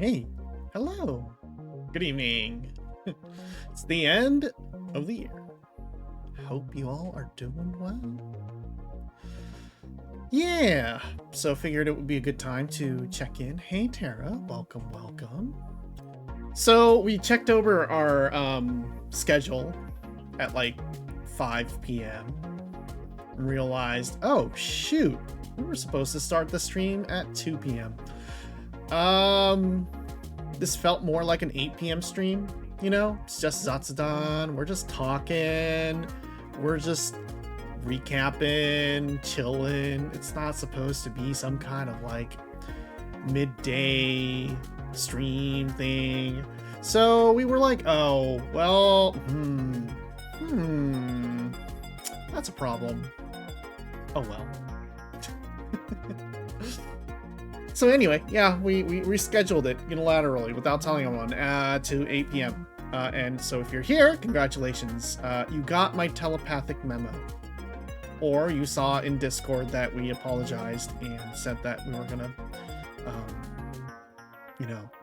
Hey, hello. Good evening. It's the end of the year. Hope you all are doing well. Yeah, so figured it would be a good time to check in. Hey Tara, welcome, welcome. So we checked over our schedule at like 5 p.m. and realized, oh shoot, we were supposed to start the stream at 2 p.m. This felt more like an 8 p.m. stream, you know? It's just Zatsudan. We're just talking. We're just recapping, chilling. It's not supposed to be some kind of like midday stream thing. So we were like, oh, well, that's a problem. Oh well. So anyway, yeah, we rescheduled it unilaterally without telling anyone to 8 p.m. And so if you're here, congratulations. You got my telepathic memo. Or you saw in Discord that we apologized and said that we were gonna,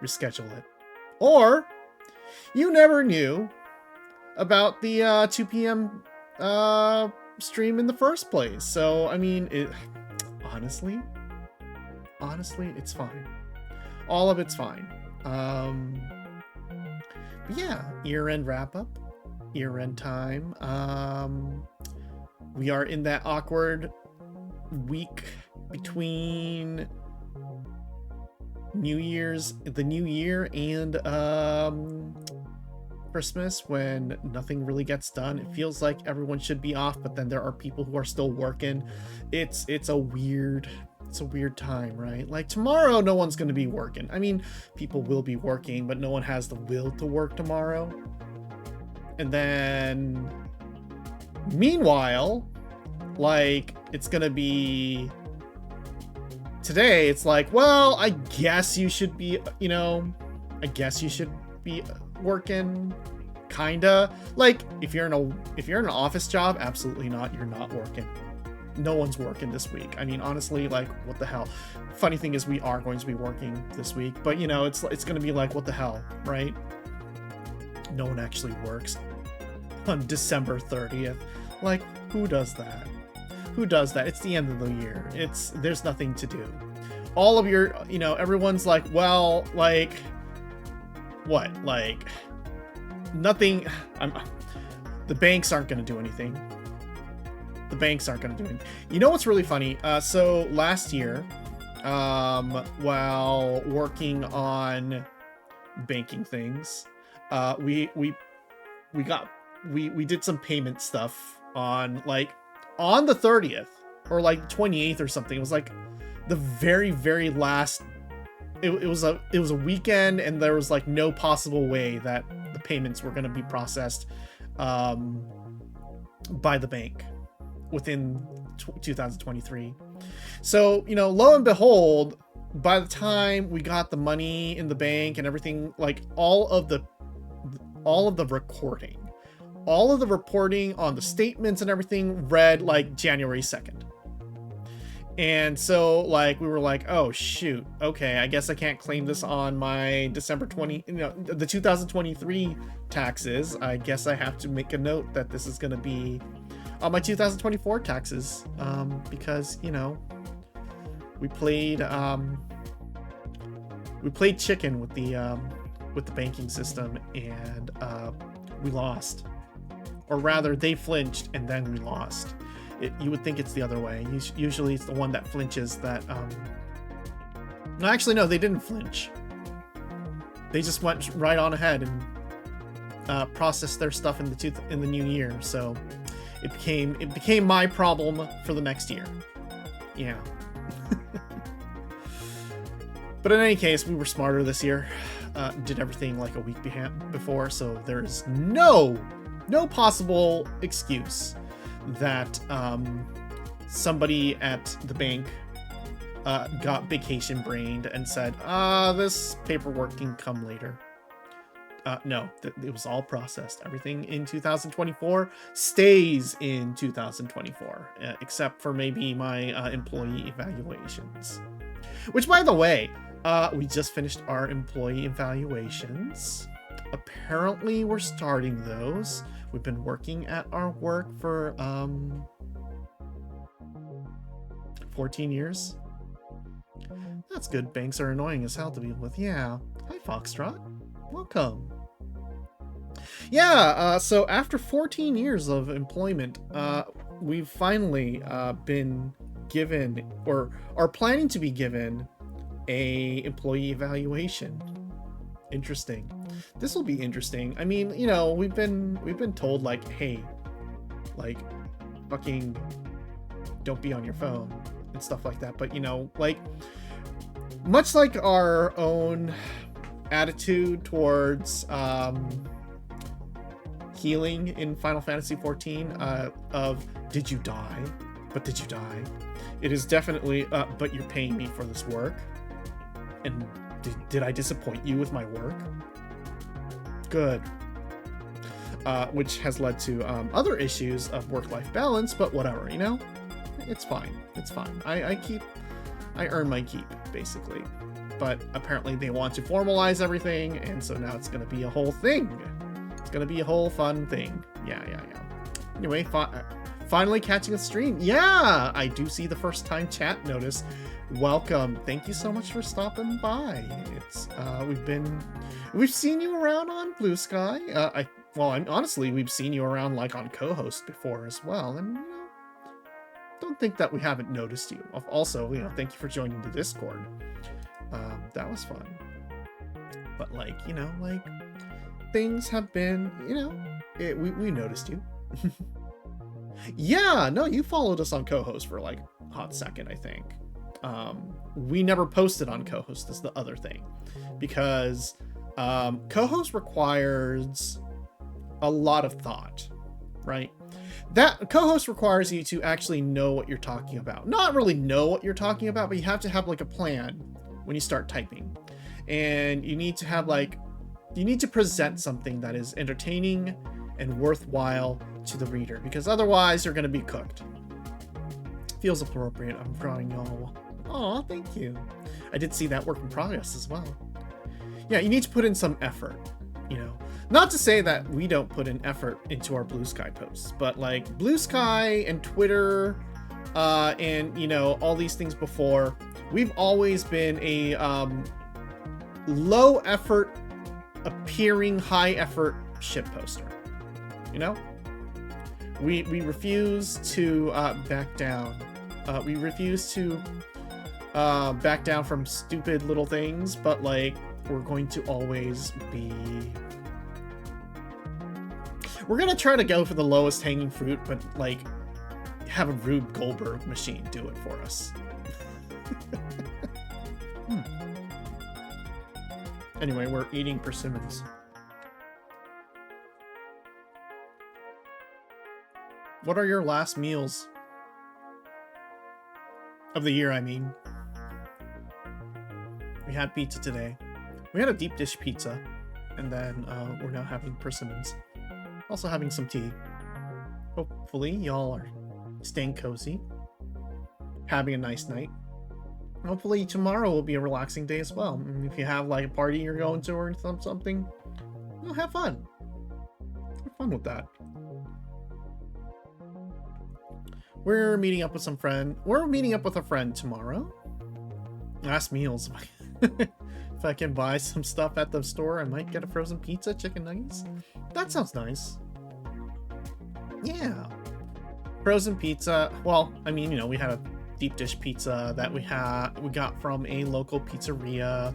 reschedule it. Or you never knew about the 2 p.m. Stream in the first place. So, I mean, honestly, it's fine. All of it's fine. But yeah, year-end wrap-up, year-end time. We are in that awkward week between the new year and Christmas, when nothing really gets done. It feels like everyone should be off, but then there are people who are still working. It's a weird time, right? Like tomorrow, no one's going to be working. I mean, people will be working, but no one has the will to work tomorrow. And then, meanwhile, like, it's going to be today. It's like, well, I guess you should be, working, kinda. Like, if you're in an office job, absolutely not. You're not working. No one's working this week. I mean, honestly, like, what the hell? Funny thing is, we are going to be working this week, but it's going to be like, what the hell, right? No one actually works on December 30th. Like, who does that? Who does that? It's the end of the year. There's nothing to do. All of your, everyone's like, well, like, what? Like, nothing. The banks aren't going to do anything. The banks aren't going to do anything. You know what's really funny? So last year, while working on banking things, we did some payment stuff on the 30th or like 28th or something. It was like the very, very last. It was a weekend, and there was like no possible way that the payments were going to be processed by the bank within 2023. So, lo and behold, by the time we got the money in the bank and everything, like all of the reporting on the statements and everything read like January 2nd. And so, like, we were like, oh shoot, okay, I guess I can't claim this on my December the 2023 taxes. I guess I have to make a note that this is going to be on my 2024 taxes, because we played chicken with the banking system, and we lost, or rather, they flinched and then we lost. You would think it's the other way. Usually it's the one that flinches that. No, actually, no, they didn't flinch. They just went right on ahead and processed their stuff in the new year. So it became my problem for the next year. Yeah. But in any case, we were smarter this year. Did everything like a week before, so there's no possible excuse that somebody at the bank got vacation brained and said, this paperwork can come later. No, it was all processed. Everything in 2024 stays in 2024, except for maybe my employee evaluations. Which, by the way, We just finished our employee evaluations. Apparently, we're starting those. We've been working at our work for 14 years. That's good. Banks are annoying as hell to deal with. Yeah. Hi, Foxtrot. Welcome. Yeah, so after 14 years of employment, we've finally been given, or are planning to be given, a employee evaluation. Interesting. This will be interesting. I mean, you know, we've been told, like, hey, like, fucking don't be on your phone and stuff like that. But, you know, like, much like our own attitude towards healing in Final Fantasy XIV, of did you die? But did you die? It is definitely, but you're paying me for this work. And did I disappoint you with my work? Good. Which has led to other issues of work-life balance, but whatever, you know? It's fine. It's fine. I earn my keep, basically. But apparently they want to formalize everything, and so now it's going to be a whole thing. It's going to be a whole fun thing. Yeah. Anyway, finally catching a stream. Yeah, I do see the first time chat notice. Welcome. Thank you so much for stopping by. It's we've seen you around on Blue Sky. Honestly, we've seen you around like on co-host before as well, and you know, don't think that we haven't noticed you. Also, you know, thank you for joining the Discord. That was fun. But like, you know, like things have been, you know, we noticed you. Yeah, no, you followed us on co-host for like a hot second, I think. We never posted on co-host is the other thing, because co-host requires a lot of thought, right? That co-host requires you to actually know what you're talking about. Not really know what you're talking about, but you have to have like a plan when you start typing. And you need to have like, you need to present something that is entertaining and worthwhile to the reader, because otherwise you're going to be cooked. Feels appropriate. I'm drawing y'all. Aw, thank you. I did see that work in progress as well. Yeah, you need to put in some effort, you know. Not to say that we don't put in effort into our Blue Sky posts, but like Blue Sky and Twitter, and you know, all these things before, we've always been a low effort appearing high effort ship poster. You know? We refuse to back down. We refuse to back down from stupid little things, but like we're going to always be, we're gonna try to go for the lowest hanging fruit, but like have a Rube Goldberg machine do it for us. Anyway, we're eating persimmons. What are your last meals? Of the year, I mean. We had pizza today. We had a deep dish pizza. And then we're now having persimmons. Also having some tea. Hopefully y'all are staying cozy. Having a nice night. Hopefully tomorrow will be a relaxing day as well. And if you have like a party you're going to or something, well, have fun. Have fun with that. We're meeting up with some friend. We're meeting up with a friend tomorrow. Last meals. If I can buy some stuff at the store, I might get a frozen pizza, chicken nuggets. That sounds nice. Yeah. Frozen pizza. Well, I mean, you know, we had a deep dish pizza that we got from a local pizzeria.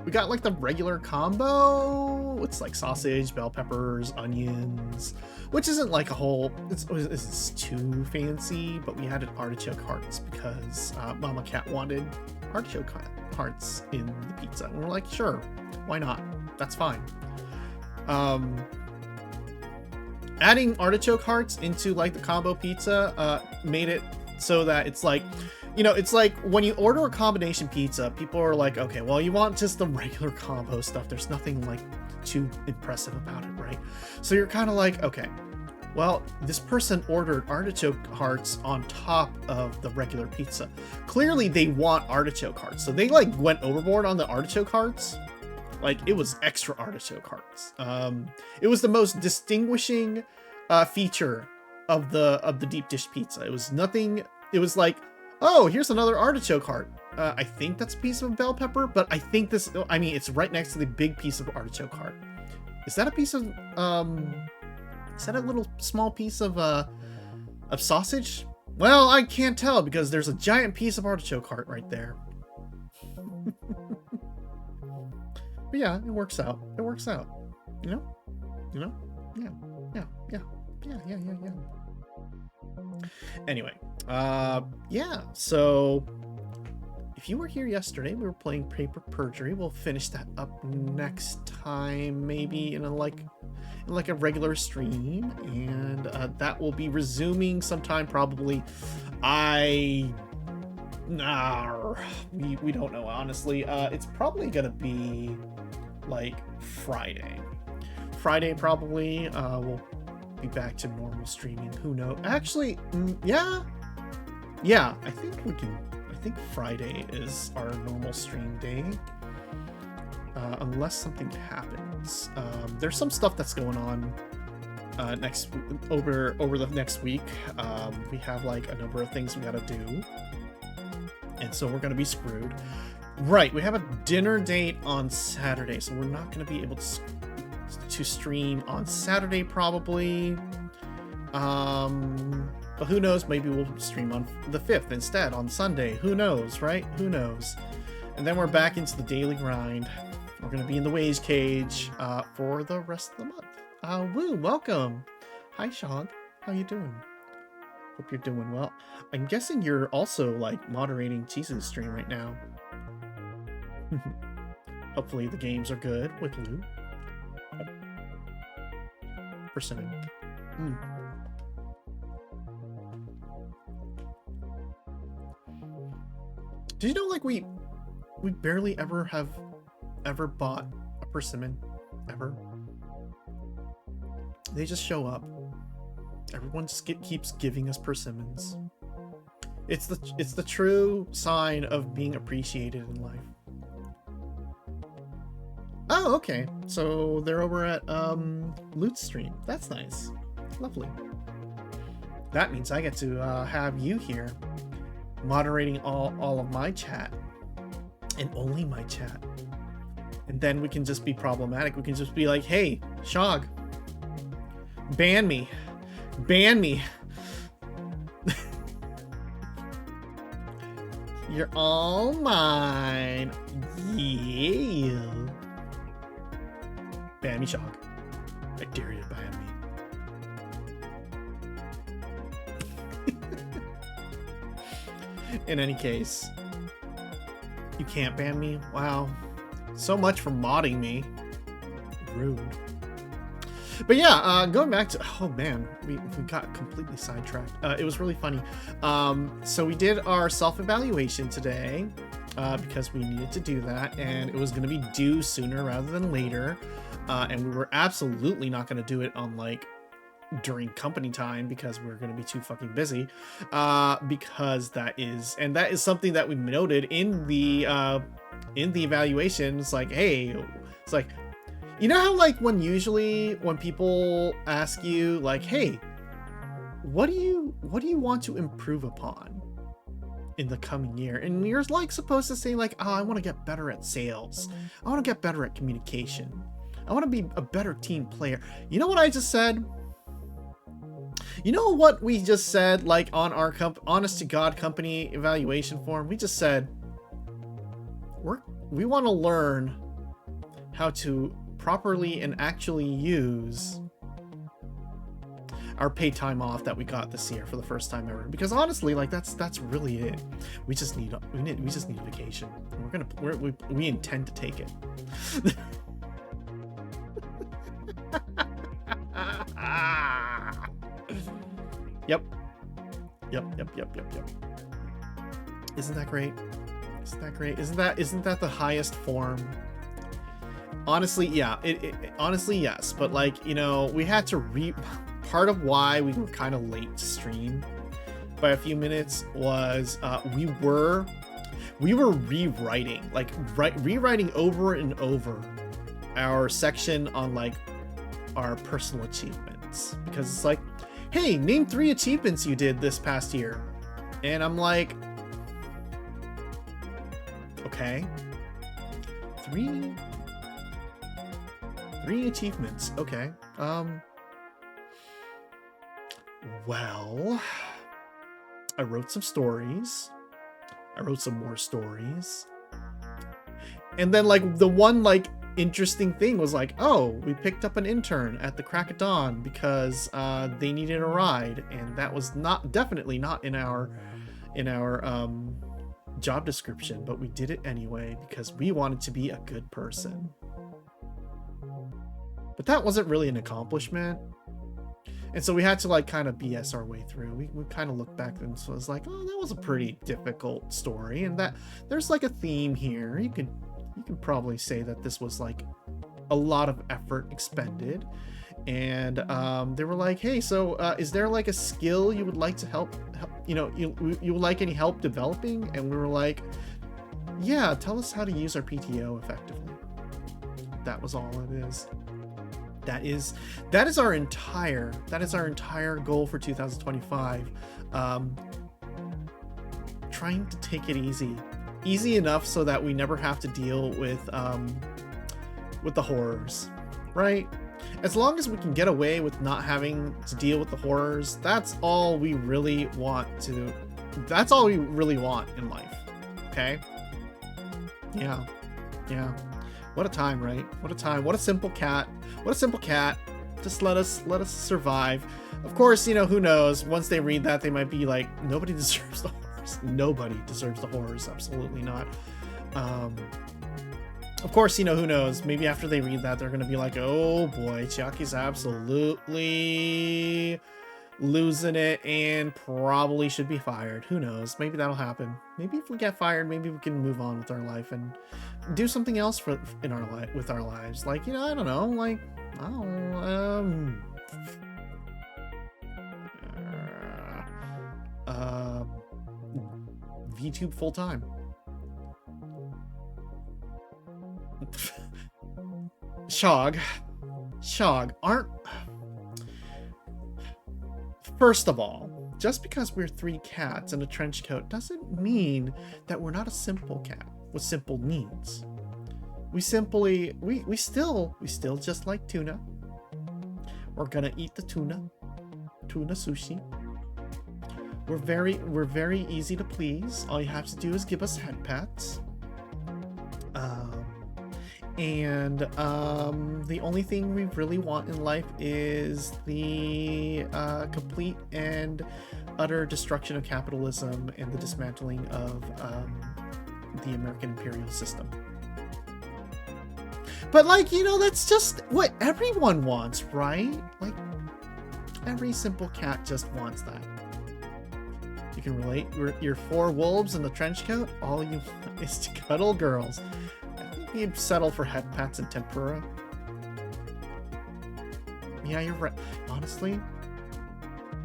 We got like the regular combo. It's like sausage, bell peppers, onions, which isn't like a whole, it's too fancy, but we added artichoke hearts because Mama Cat wanted artichoke hearts in the pizza. And we're like, sure, why not? That's fine. Adding artichoke hearts into like the combo pizza made it so that it's like, you know, it's like when you order a combination pizza, people are like, okay, well, you want just the regular combo stuff. There's nothing like too impressive about it, right? So you're kind of like, okay, Well, this person ordered artichoke hearts on top of the regular pizza. Clearly they want artichoke hearts, so they like went overboard on the artichoke hearts. Like, it was extra artichoke hearts. It was the most distinguishing feature of the deep dish pizza. It was nothing. It was like, oh, here's another artichoke heart. I think that's a piece of bell pepper, but I think this, I mean, it's right next to the big piece of artichoke heart. Is that a piece of, is that a little small piece of sausage? Well, I can't tell because there's a giant piece of artichoke heart right there. But yeah, it works out. It works out. You know? You know? Yeah. Anyway, yeah, so if you were here yesterday, we were playing Paper Perjury. We'll finish that up next time, maybe in a regular stream, and that will be resuming sometime probably. We don't know, honestly. It's probably gonna be like Friday probably. We'll be back to normal streaming. Who knows? Actually, yeah, I think Friday is our normal stream day, unless something happens. There's some stuff that's going on over the next week. We have like a number of things we gotta do, and so we're gonna be screwed. Right, we have a dinner date on Saturday, so we're not gonna be able to stream on Saturday probably. But who knows, maybe we'll stream on the 5th instead on Sunday. Who knows, right? Who knows? And then we're back into the daily grind. We're gonna be in the wage cage for the rest of the month. Woo, welcome. Hi Shog, how you doing? Hope you're doing well. I'm guessing you're also like moderating Cheese's stream right now. Hopefully the games are good with Lou. Persimmon. Did you know, like, we barely ever bought a persimmon ever? They just show up. Everyone just keeps giving us persimmons. It's the true sign of being appreciated in life. Oh, okay. So they're over at Loot's stream. That's nice. Lovely. That means I get to have you here moderating all of my chat, and only my chat. And then we can just be problematic. We can just be like, hey, Shog, ban me. You're all mine. Yeah. Ban me, Shog. I dare you to ban me. In any case, you can't ban me? Wow. So much for modding me. Rude. But yeah, going back to, oh man, we got completely sidetracked. It was really funny. So we did our self-evaluation today because we needed to do that, and it was going to be due sooner rather than later. And we were absolutely not going to do it on like during company time because we're going to be too fucking busy. Because that is something that we noted in the evaluation. It's like, hey, it's like, you know how like when people ask you like, hey, what do you want to improve upon in the coming year? And you're like supposed to say like, oh, I want to get better at sales. I want to get better at communication. I want to be a better team player. You know what I just said? You know what we just said, like on our honest to God company evaluation form? We just said, we want to learn how to properly and actually use our paid time off that we got this year for the first time ever. Because honestly, like that's really it. We just need a vacation. We intend to take it. Yep. Isn't that great? Isn't that the highest form? Honestly, yeah. Honestly, yes. But like, you know, we had to part of why we were kind of late to stream by a few minutes was we were rewriting, like rewriting over and over our section on like our personal achievements, because it's like, hey, name 3 achievements you did this past year, and I'm like, okay, three achievements, okay. Well, I wrote some stories. I wrote some more stories. And then like the one like interesting thing was like, oh, we picked up an intern at the crack of dawn because they needed a ride, and that was definitely not in our job description, but we did it anyway because we wanted to be a good person. But that wasn't really an accomplishment. And so we had to like kind of BS our way through. We kind of looked back and so it was like, oh, that was a pretty difficult story, and that there's like a theme here. You can probably say that this was like a lot of effort expended. And they were like, hey, so is there like a skill you would like to help you know, you would like any help developing? And we were like, yeah, tell us how to use our PTO effectively. That was all it is. That is our entire goal for 2025. Trying to take it easy enough so that we never have to deal with the horrors, right? As long as we can get away with not having to deal with the horrors, that's all we really want in life. Okay? Yeah. What a time, right? What a time. What a simple cat. Just let us survive. Of course, you know, who knows? Once they read that, they might be like, nobody deserves the horrors. Nobody deserves the horrors. Absolutely not. Of course, you know, who knows? Maybe after they read that, they're going to be like, oh boy, Chiaki's absolutely losing it and probably should be fired. Who knows? Maybe that'll happen. Maybe if we get fired, maybe we can move on with our life and do something else with our lives. Like, you know, I don't know, like, VTube full time. Shog, aren't... First of all, just because we're 3 cats in a trench coat doesn't mean that we're not a simple cat with simple needs. We still just like tuna. We're gonna eat the tuna sushi. We're very easy to please. All you have to do is give us head pats. And the only thing we really want in life is the complete and utter destruction of capitalism and the dismantling of the American imperial system. But, like, you know, that's just what everyone wants, right? Like, every simple cat just wants that. You can relate. You're 4 wolves in the trench coat. All you want is to cuddle girls. You'd settle for head pats and tempura. Yeah, you're right. Honestly,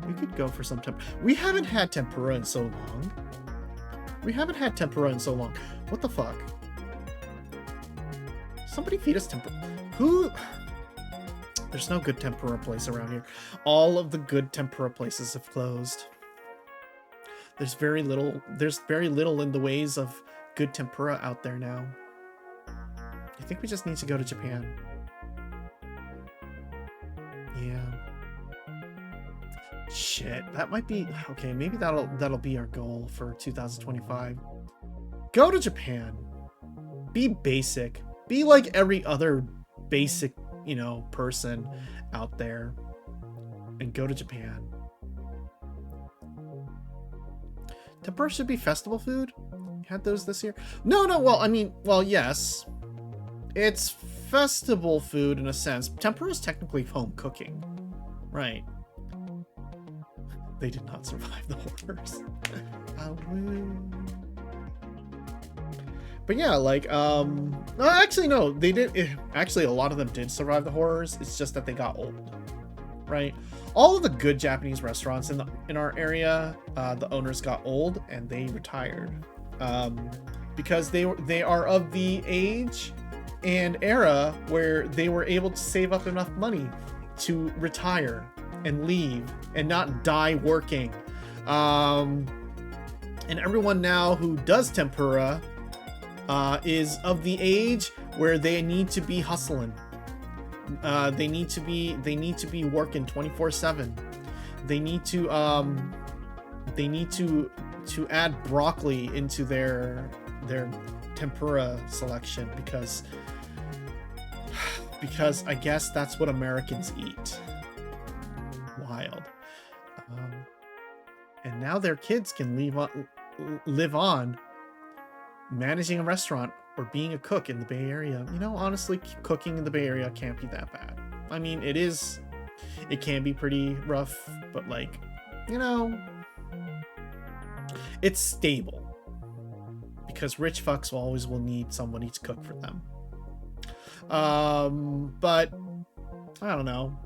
we could go for some tempura. We haven't had tempura in so long. What the fuck? Somebody feed us tempura. Who? There's no good tempura place around here. All of the good tempura places have closed. There's very little in the ways of good tempura out there now. I think we just need to go to Japan. Yeah. Shit, that might be... Okay, maybe that'll be our goal for 2025. Go to Japan. Be basic. Be like every other basic, you know, person out there. And go to Japan. Tempura should be festival food? Had those this year? No, well, yes. It's festival food in a sense. Tempura is technically home cooking. Right. They did not survive the horrors. But yeah, like, actually, no, they did. Actually, a lot of them did survive the horrors. It's just that they got old. right? All of the good Japanese restaurants in our area, the owners got old and they retired, because they are of the age and era where they were able to save up enough money to retire and leave and not die working. And everyone now who does tempura is of the age where they need to be hustling. They need to be working 24/7. They need to add broccoli into their tempura selection because I guess that's what Americans eat. Wild. And now their kids can live on managing a restaurant or being a cook in the Bay Area. You know, honestly, cooking in the Bay Area can't be that bad. I mean, it can be pretty rough, but like, you know, it's stable because rich fucks always will need somebody to cook for them. But I don't know.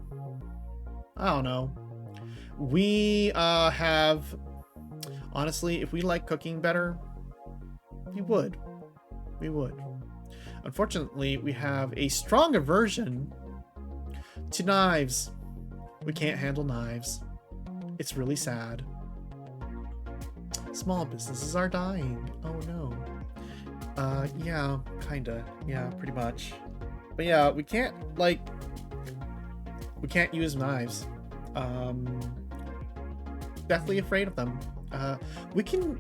We have, honestly, if we like cooking better, we would. Unfortunately, we have a strong aversion to knives. We can't handle knives. It's really sad. Small businesses are dying. Oh no. Yeah, kinda. Yeah, pretty much. But yeah, we can't use knives. Deathly afraid of them. We can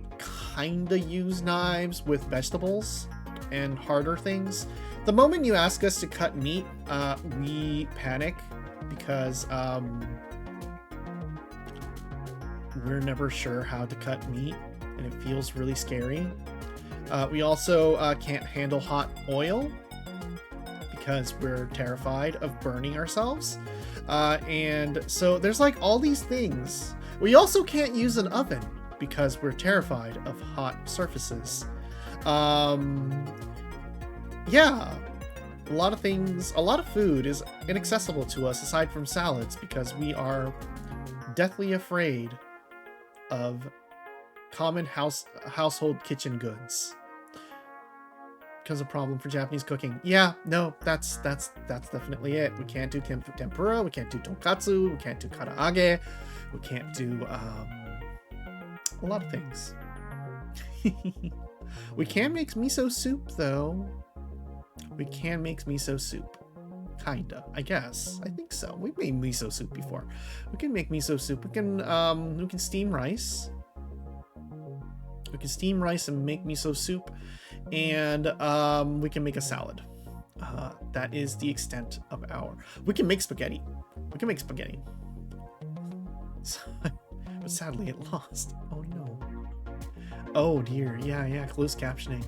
kinda use knives with vegetables and harder things. The moment you ask us to cut meat, we panic because we're never sure how to cut meat and it feels really scary. We also can't handle hot oil because we're terrified of burning ourselves. And so there's like all these things. We also can't use an oven because we're terrified of hot surfaces. Yeah, a lot of food is inaccessible to us aside from salads because we are deathly afraid of common household kitchen goods. Becomes a problem for Japanese cooking. Yeah, no, that's definitely it. We can't do tempura, we can't do tonkatsu, we can't do karaage, we can't do a lot of things. We can make miso soup though. We can make miso soup. Kinda, I guess. I think so. We've made miso soup before. We can make miso soup. We can steam rice. We can steam rice and make miso soup. And we can make a salad. That is the extent of we can make spaghetti. But sadly it lost. Oh no. Oh dear. Yeah, closed captioning.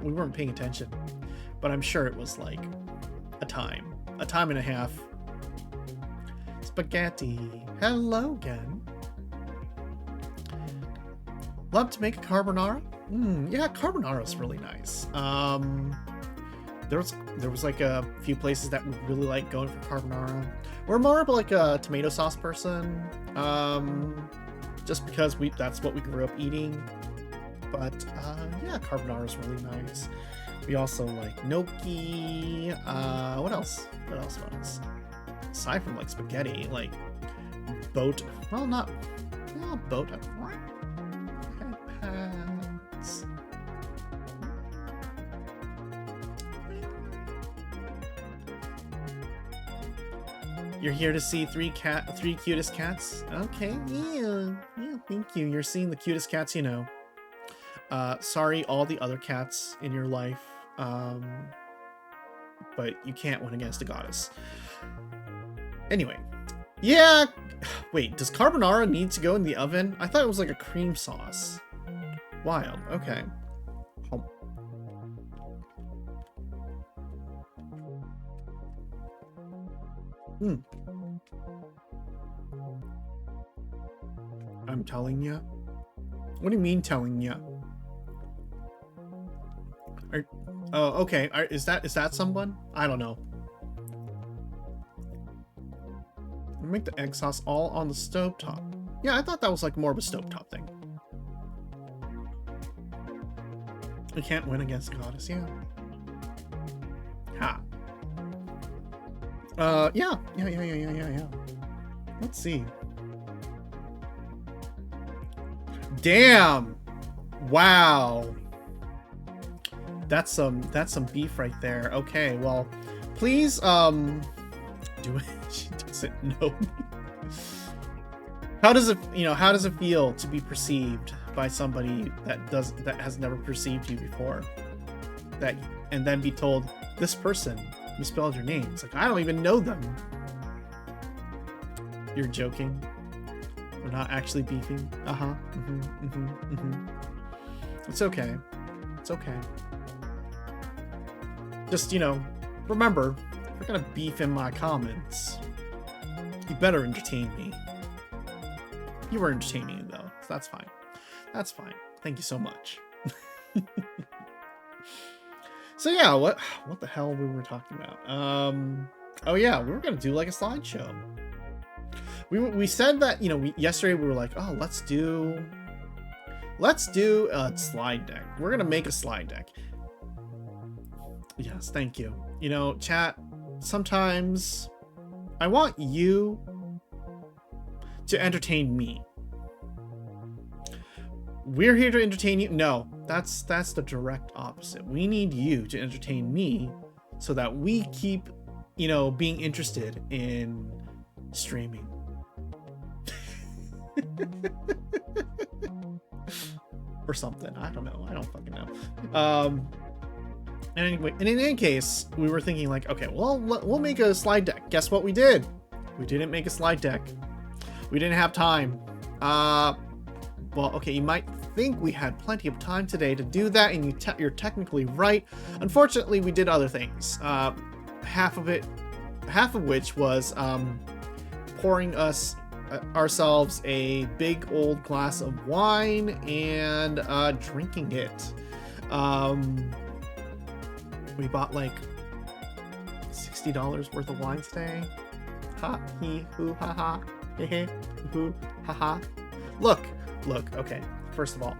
We weren't paying attention. But I'm sure it was like a time and a half. Spaghetti. Hello again. Love to make a carbonara? Yeah, carbonara is really nice. There was like a few places that we really like going for carbonara. We're more of like a tomato sauce person, just because that's what we grew up eating. But yeah, carbonara is really nice. We also like gnocchi. What else? Aside from like spaghetti, like boat. Well, not boat. Hats. You're here to see three cutest cats. Okay, yeah, thank you. You're seeing the cutest cats you know. Sorry, all the other cats in your life. But you can't win against a goddess. Anyway, yeah. Wait, does carbonara need to go in the oven? I thought it was like a cream sauce. Wild. Okay. I'm telling you. What do you mean telling you? Oh, okay. Is that someone? I don't know. Make the egg sauce all on the stovetop. Yeah, I thought that was like more of a stovetop thing. We can't win against Goddess, yeah. Ha. Yeah. Let's see. Damn. Wow. That's some beef right there. Okay, well, please, do it. She doesn't know me. How does it feel to be perceived by somebody that has never perceived you before? And then be told, this person misspelled your name. It's like, I don't even know them. You're joking. We're not actually beefing. It's okay. It's okay. Just, remember, if you're gonna beef in my comments, you better entertain me. You were entertaining though, so that's fine. That's fine. Thank you so much. So yeah, what the hell we were talking about? Oh yeah, we were gonna do like a slideshow. We said that, yesterday we were like, oh, let's do a slide deck. We're gonna make a slide deck. Yes, thank you. Chat, sometimes I want you to entertain me. We're here to entertain you. No, that's the direct opposite. We need you to entertain me so that we keep, being interested in streaming. Or something. I don't know. I don't fucking know. And anyway, and in any case, we were thinking like, okay, well, we'll make a slide deck. Guess what we did? We didn't make a slide deck. We didn't have time. Well, okay, you might think we had plenty of time today to do that, and you're technically right. Unfortunately, we did other things. Half of which was pouring ourselves a big old glass of wine and drinking it. We bought like $60 worth of wine today. Ha, he, hoo, ha, ha, he, he, hoo, ha, ha. Look, okay. First of all,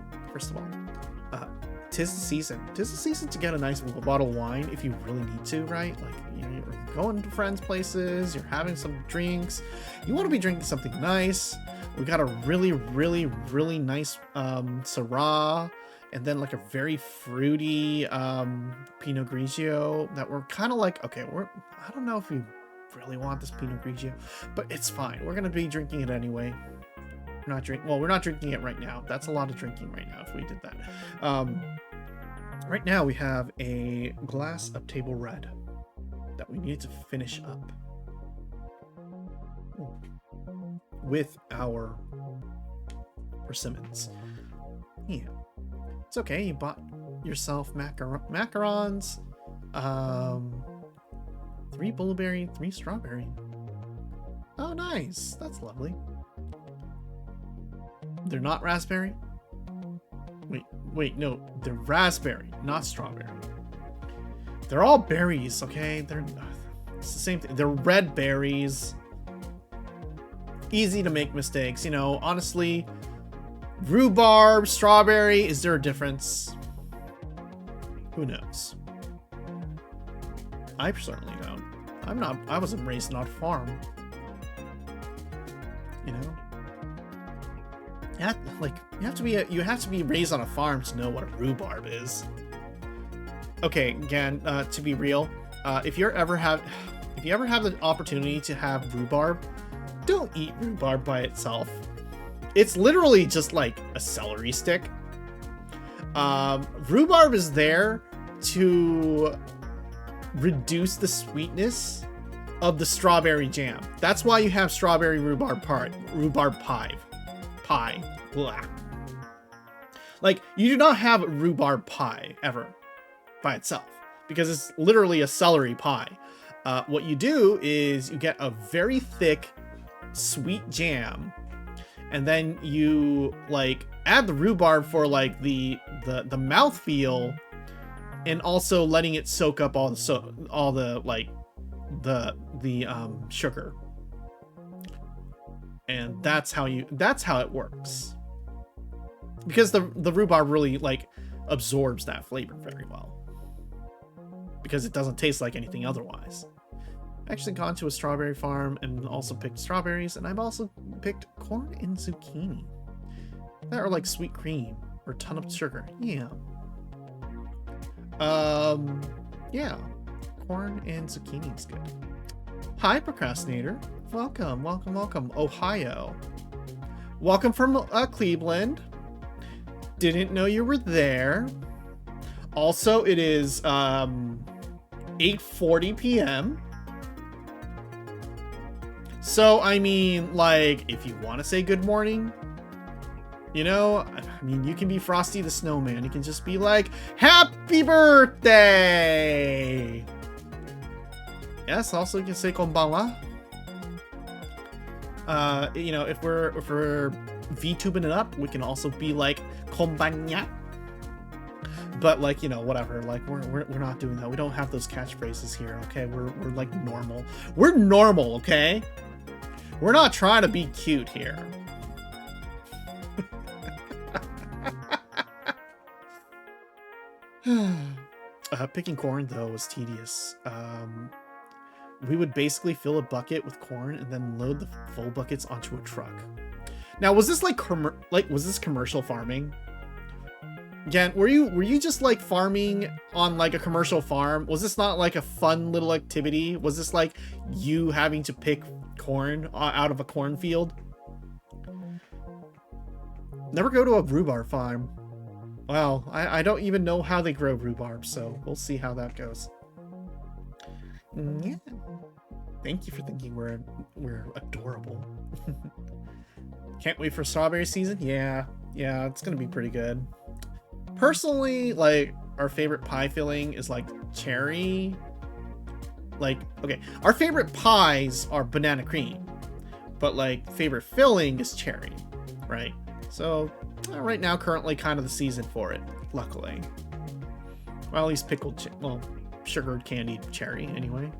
tis the season. Tis the season to get a nice bottle of wine if you really need to, right? Like, you're going to friends' places, you're having some drinks. You want to be drinking something nice. We got a really, really, really nice Syrah, and then like a very fruity Pinot Grigio that we're kind of like, okay, I don't know if we really want this Pinot Grigio, but it's fine. We're gonna be drinking it anyway. We're not drinking it right now. That's a lot of drinking right now if we did that. Right now we have a glass of table red that we need to finish up with our persimmons. Yeah, it's okay. You bought yourself macarons, 3 blueberry, 3 strawberry. Oh, nice. That's lovely. They're not raspberry? Wait, no, they're raspberry, not strawberry. They're all berries, okay? It's the same thing. They're red berries. Easy to make mistakes, honestly. Rhubarb, strawberry, is there a difference? Who knows? I certainly don't. I wasn't raised on a farm. You have to be raised on a farm to know what a rhubarb is. Okay, again, to be real, if you ever have the opportunity to have rhubarb, don't eat rhubarb by itself. It's literally just like a celery stick. Rhubarb is there to reduce the sweetness of the strawberry jam. That's why you have strawberry rhubarb pie. Blah. Like, you do not have rhubarb pie ever by itself because it's literally a celery pie. What you do is you get a very thick, sweet jam, and then you like add the rhubarb for like the mouthfeel, and also letting it soak up all the sugar. And that's how it works. Because the rhubarb really like absorbs that flavor very well. Because it doesn't taste like anything otherwise. I actually gone to a strawberry farm and also picked strawberries, and I've also picked corn and zucchini. That are like sweet cream or a ton of sugar. Yeah. Yeah. Corn and zucchini is good. Hi, procrastinator. Welcome, welcome, welcome. Ohio. Welcome from Cleveland. Didn't know you were there. Also, it is 8:40 p.m. So, I mean, like, if you want to say good morning, you know, I mean, you can be Frosty the Snowman. You can just be like, happy birthday! Yes, also you can say konbanwa. You know, if we're VTubing it up, we can also be like konbanya. But like, you know, whatever. Like we're not doing that. We don't have those catchphrases here, okay? We're like normal. We're normal, okay? We're not trying to be cute here. Picking corn though was tedious. We would basically fill a bucket with corn and then load the full buckets onto a truck. Now, was this like was this commercial farming? Again, were you just like farming on like a commercial farm? Was this not like a fun little activity? Was this like you having to pick corn out of a cornfield? Never go to a rhubarb farm. Well, I don't even know how they grow rhubarb, so we'll see how that goes. Yeah. Thank you for thinking we're adorable. Can't wait for strawberry season. Yeah, it's gonna be pretty good. Personally, like, our favorite pie filling is like cherry. Like, okay, our favorite pies are banana cream, but like favorite filling is cherry, right? So right now, currently kind of the season for it, luckily. Well, at least pickled, sugared candied cherry anyway.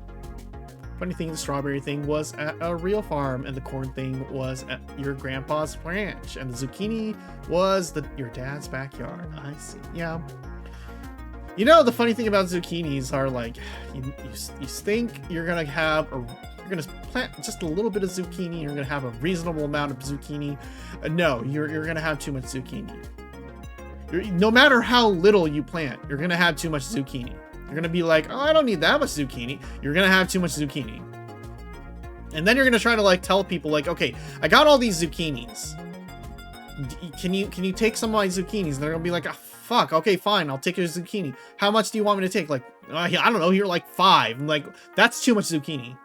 Funny thing, the strawberry thing was at a real farm, and the corn thing was at your grandpa's ranch, and the zucchini was your dad's backyard. I see. Yeah. You know, the funny thing about zucchinis are like, you think you're gonna plant just a little bit of zucchini. You're gonna have a reasonable amount of zucchini. No, you're gonna have too much zucchini. No matter how little you plant, you're gonna have too much zucchini. You're gonna be like, oh, I don't need that much zucchini. You're gonna have too much zucchini. And then you're gonna try to like tell people like, okay, I got all these zucchinis. Can you take some of my zucchinis? And they're gonna be like, oh, fuck, okay, fine, I'll take your zucchini. How much do you want me to take? Like, I don't know, you're like 5. I'm like, that's too much zucchini.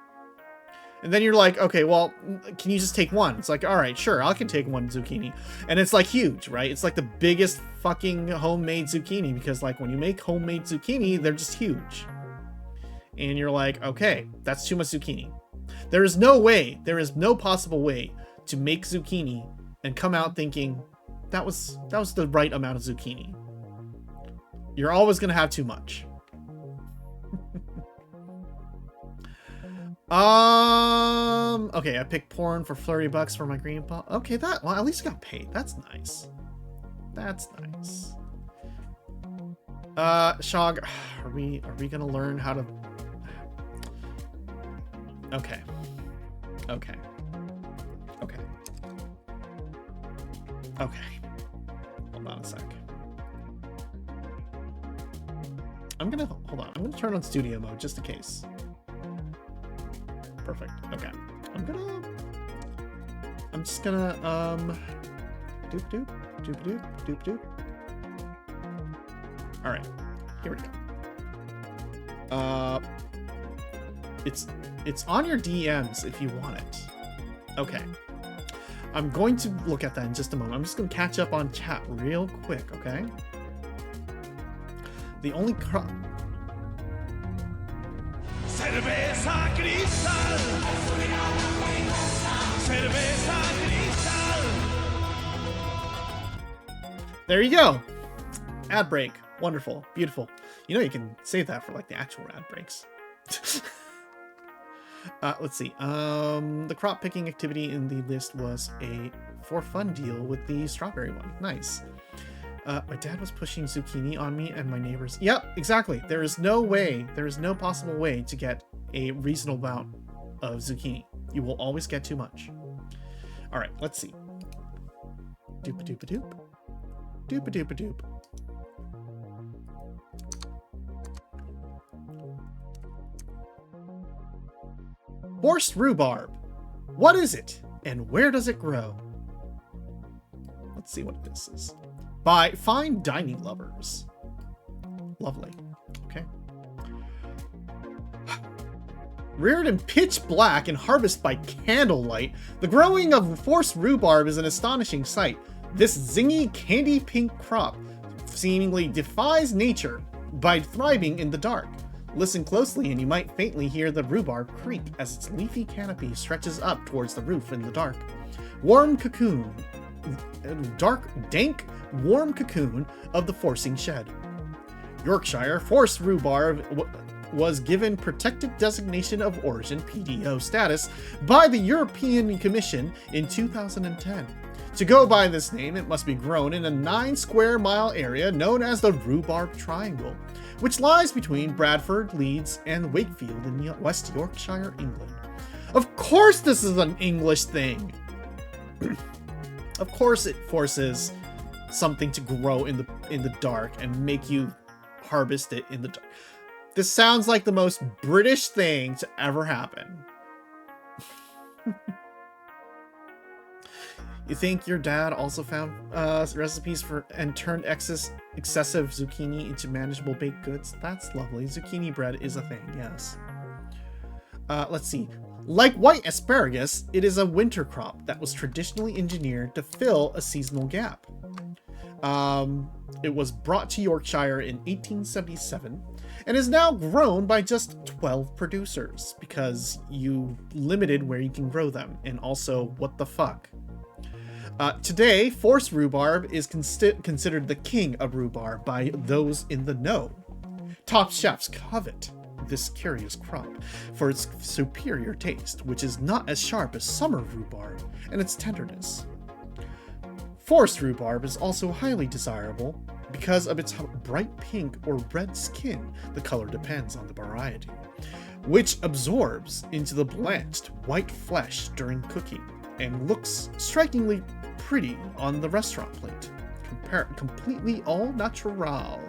And then you're like, okay, well, can you just take one? It's like, all right, sure, I can take one zucchini. And it's like huge, right? It's like the biggest fucking homemade zucchini, because like when you make homemade zucchini, they're just huge. And you're like, okay, that's too much zucchini. There is no possible way to make zucchini and come out thinking that was the right amount of zucchini. You're always gonna have too much. Okay, I picked porn for $30 for my grandpa. Okay, well, at least I got paid. That's nice. That's nice. Shog, are we gonna learn how to... Okay. Hold on a sec. Hold on. I'm gonna turn on studio mode just in case. Perfect. Okay. I'm just gonna doop doop doop doop doop doop. All right. Here we go. It's on your DMs if you want it. Okay. I'm going to look at that in just a moment. I'm just going to catch up on chat real quick, okay? The only Cerveza Cristal. Cerveza Cristal. There you go. Ad break. Wonderful. Beautiful. You know, you can save that for like the actual ad breaks. Let's see. The crop picking activity in the list was a for fun deal with the strawberry one. Nice. My dad was pushing zucchini on me and my neighbors. Yep, exactly. There is no possible way to get a reasonable amount of zucchini. You will always get too much. All right, let's see. Doop-a-doop-a-doop. Doop-a-doop-a-doop. Forced rhubarb. What is it, and where does it grow? Let's see what this is. By fine dining lovers. Lovely. Okay. Reared in pitch black and harvested by candlelight, the growing of forced rhubarb is an astonishing sight. This zingy candy pink crop seemingly defies nature by thriving in the dark. Listen closely and you might faintly hear the rhubarb creak as its leafy canopy stretches up towards the roof in the dark. Warm cocoon. Dark, dank, warm cocoon of the forcing shed. Yorkshire forced rhubarb was given protected designation of origin (PDO) status by the European Commission in 2010. To go by this name, it must be grown in a 9 square mile area known as the Rhubarb Triangle, which lies between Bradford, Leeds, and Wakefield in West Yorkshire, England. Of course this is an English thing! Of course it forces something to grow in the dark and make you harvest it in the dark. This sounds like the most British thing to ever happen. You think your dad also found recipes for and turned excessive zucchini into manageable baked goods? That's lovely. Zucchini bread is a thing, yes. Let's see. Like white asparagus, it is a winter crop that was traditionally engineered to fill a seasonal gap. It was brought to Yorkshire in 1877 and is now grown by just 12 producers because you limited where you can grow them, and also what the fuck. Today, forced rhubarb is considered the king of rhubarb by those in the know. Top chefs covet this curious crop for its superior taste, which is not as sharp as summer rhubarb, and its tenderness. Forced rhubarb is also highly desirable because of its bright pink or red skin, the color depends on the variety, which absorbs into the blanched white flesh during cooking and looks strikingly pretty on the restaurant plate. Completely all natural.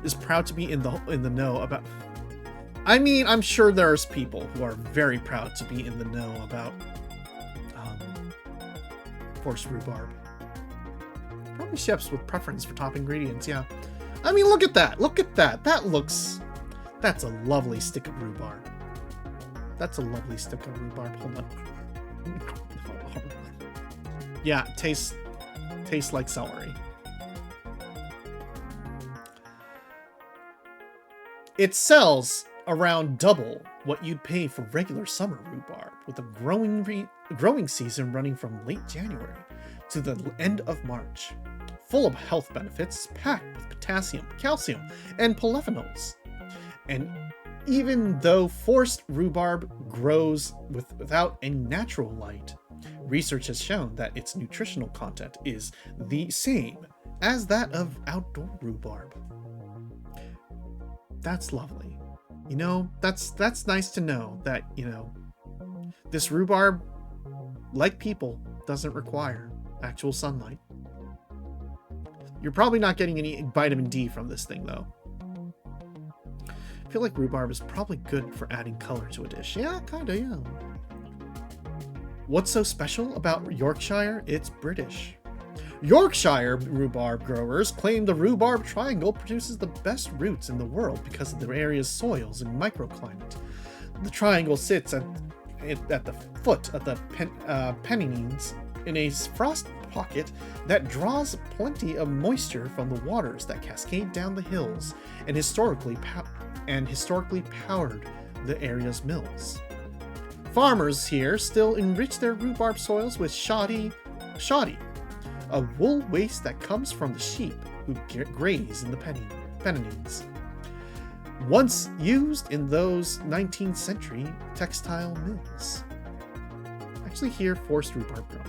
Is proud to be in the know about. I mean, I'm sure there's people who are very proud to be in the know about forced rhubarb. Probably chefs with preference for top ingredients, yeah. I mean, look at that. Look at that. That's a lovely stick of rhubarb. That's a lovely stick of rhubarb. Hold on. Yeah, tastes like celery. It sells around double what you'd pay for regular summer rhubarb, with a growing season running from late January to the end of March. Full of health benefits, packed with potassium, calcium, and polyphenols. And even though forced rhubarb grows without any natural light, research has shown that its nutritional content is the same as that of outdoor rhubarb. That's lovely. You know, that's nice to know that, you know, this rhubarb, like people, doesn't require actual sunlight. You're probably not getting any vitamin D from this thing, though. I feel like rhubarb is probably good for adding color to a dish. Yeah, kinda, yeah. What's so special about Yorkshire? It's British. Yorkshire rhubarb growers claim the Rhubarb Triangle produces the best roots in the world because of the area's soils and microclimate. The triangle sits at the foot of the Pennines in a frost pocket that draws plenty of moisture from the waters that cascade down the hills and historically powered the area's mills. Farmers here still enrich their rhubarb soils with shoddy, a wool waste that comes from the sheep who graze in the Pennines. once used in those 19th century textile mills. Actually hear forced rhubarb grow.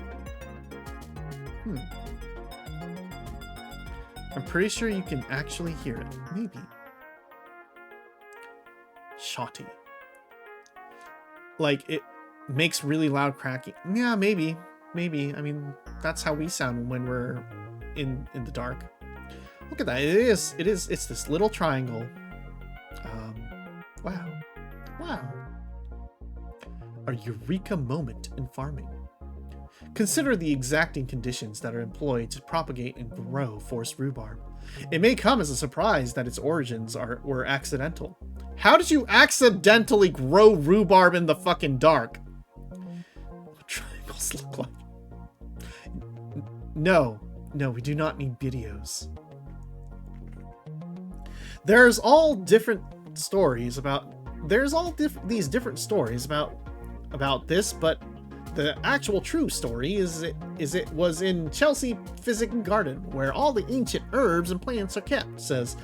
I'm pretty sure you can actually hear it. Maybe. Shotty. Like, it makes really loud cracking. Yeah, maybe. Maybe. I mean, that's how we sound when we're in the dark. Look at that. It's this little triangle. Wow. A eureka moment in farming. Consider the exacting conditions that are employed to propagate and grow forced rhubarb. It may come as a surprise that its origins were accidental. How did you accidentally grow rhubarb in the fucking dark? What triangles look like? No, we do not need videos. There's all different stories about these different stories about this, but the actual true story is it was in Chelsea Physic Garden, where all the ancient herbs and plants are kept, says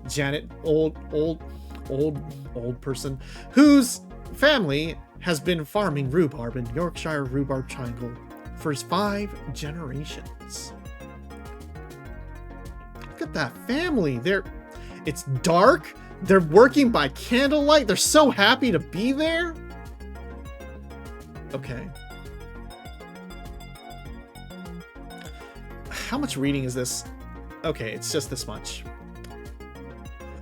Janet, old person, whose family has been farming rhubarb in Yorkshire Rhubarb Triangle for 5 generations. Look at that family. It's dark. They're working by candlelight. They're so happy to be there. Okay. How much reading is this? Okay, it's just this much.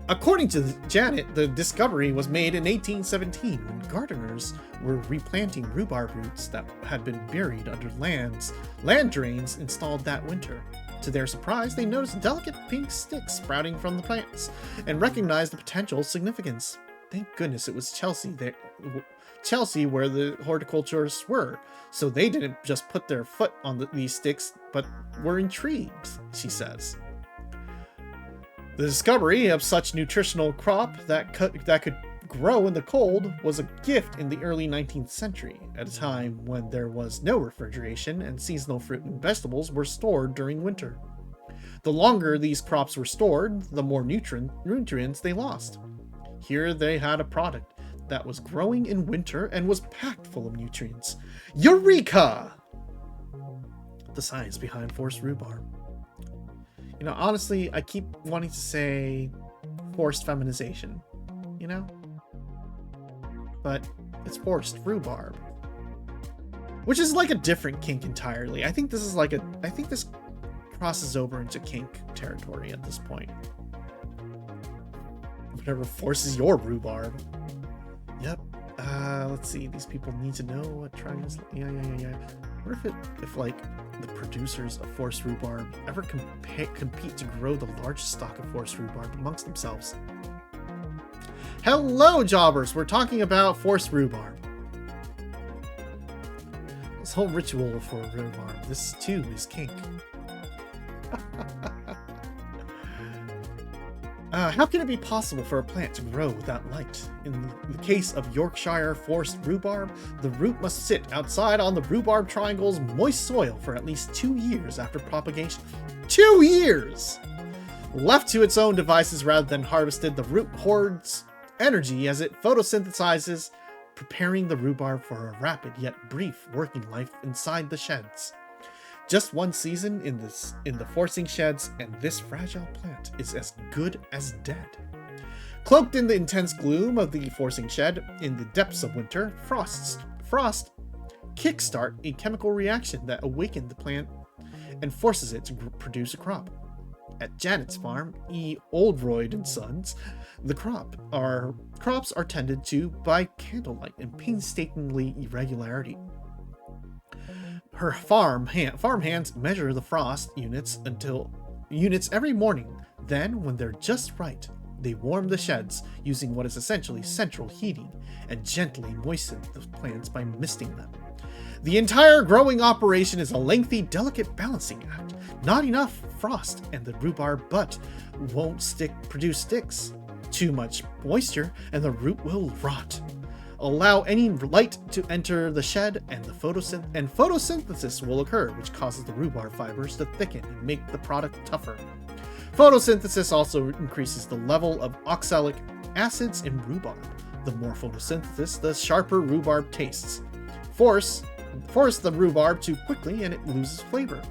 According to Janet, the discovery was made in 1817 when gardeners were replanting rhubarb roots that had been buried under land drains installed that winter. To their surprise, they noticed delicate pink sticks sprouting from the plants and recognized the potential significance. Thank goodness it was Chelsea where the horticulturists were, so they didn't just put their foot on these sticks, but were intrigued, she says. The discovery of such nutritional crop that could grow in the cold was a gift in the early 19th century, at a time when there was no refrigeration and seasonal fruit and vegetables were stored during winter. The longer these crops were stored, the more nutrients they lost. Here they had a product that was growing in winter and was packed full of nutrients. Eureka! The science behind forced rhubarb. You know, honestly, I keep wanting to say forced feminization, you know? But it's forced rhubarb. Which is like a different kink entirely. I think this crosses over into kink territory at this point. Whatever forces your rhubarb. Yep. Let's see. These people need to know what triangles. Yeah. What if like the producers of forced rhubarb ever compete to grow the largest stock of forced rhubarb amongst themselves? Hello, jobbers. We're talking about forced rhubarb. This whole ritual for rhubarb. This too is kink. How can it be possible for a plant to grow without light? In the case of Yorkshire forced rhubarb, the root must sit outside on the rhubarb triangle's moist soil for at least 2 years after propagation. 2 years! Left to its own devices rather than harvested, the root hoards energy as it photosynthesizes, preparing the rhubarb for a rapid yet brief working life inside the sheds. Just one season in the forcing sheds, and this fragile plant is as good as dead. Cloaked in the intense gloom of the forcing shed, in the depths of winter, frost kickstart a chemical reaction that awakened the plant and forces it to produce a crop. At Janet's farm, E. Oldroyd and Sons, the crops are tended to by candlelight and painstakingly irregularity. Her farm hands measure the frost units every morning. Then, when they're just right, they warm the sheds using what is essentially central heating and gently moisten the plants by misting them. The entire growing operation is a lengthy, delicate balancing act. Not enough frost and the rhubarb butt won't produce sticks. Too much moisture and the root will rot. Allow any light to enter the shed and photosynthesis will occur, which causes the rhubarb fibers to thicken and make the product tougher. Photosynthesis also increases the level of oxalic acids in rhubarb. The more photosynthesis, the sharper rhubarb tastes. Force the rhubarb too quickly and it loses flavor.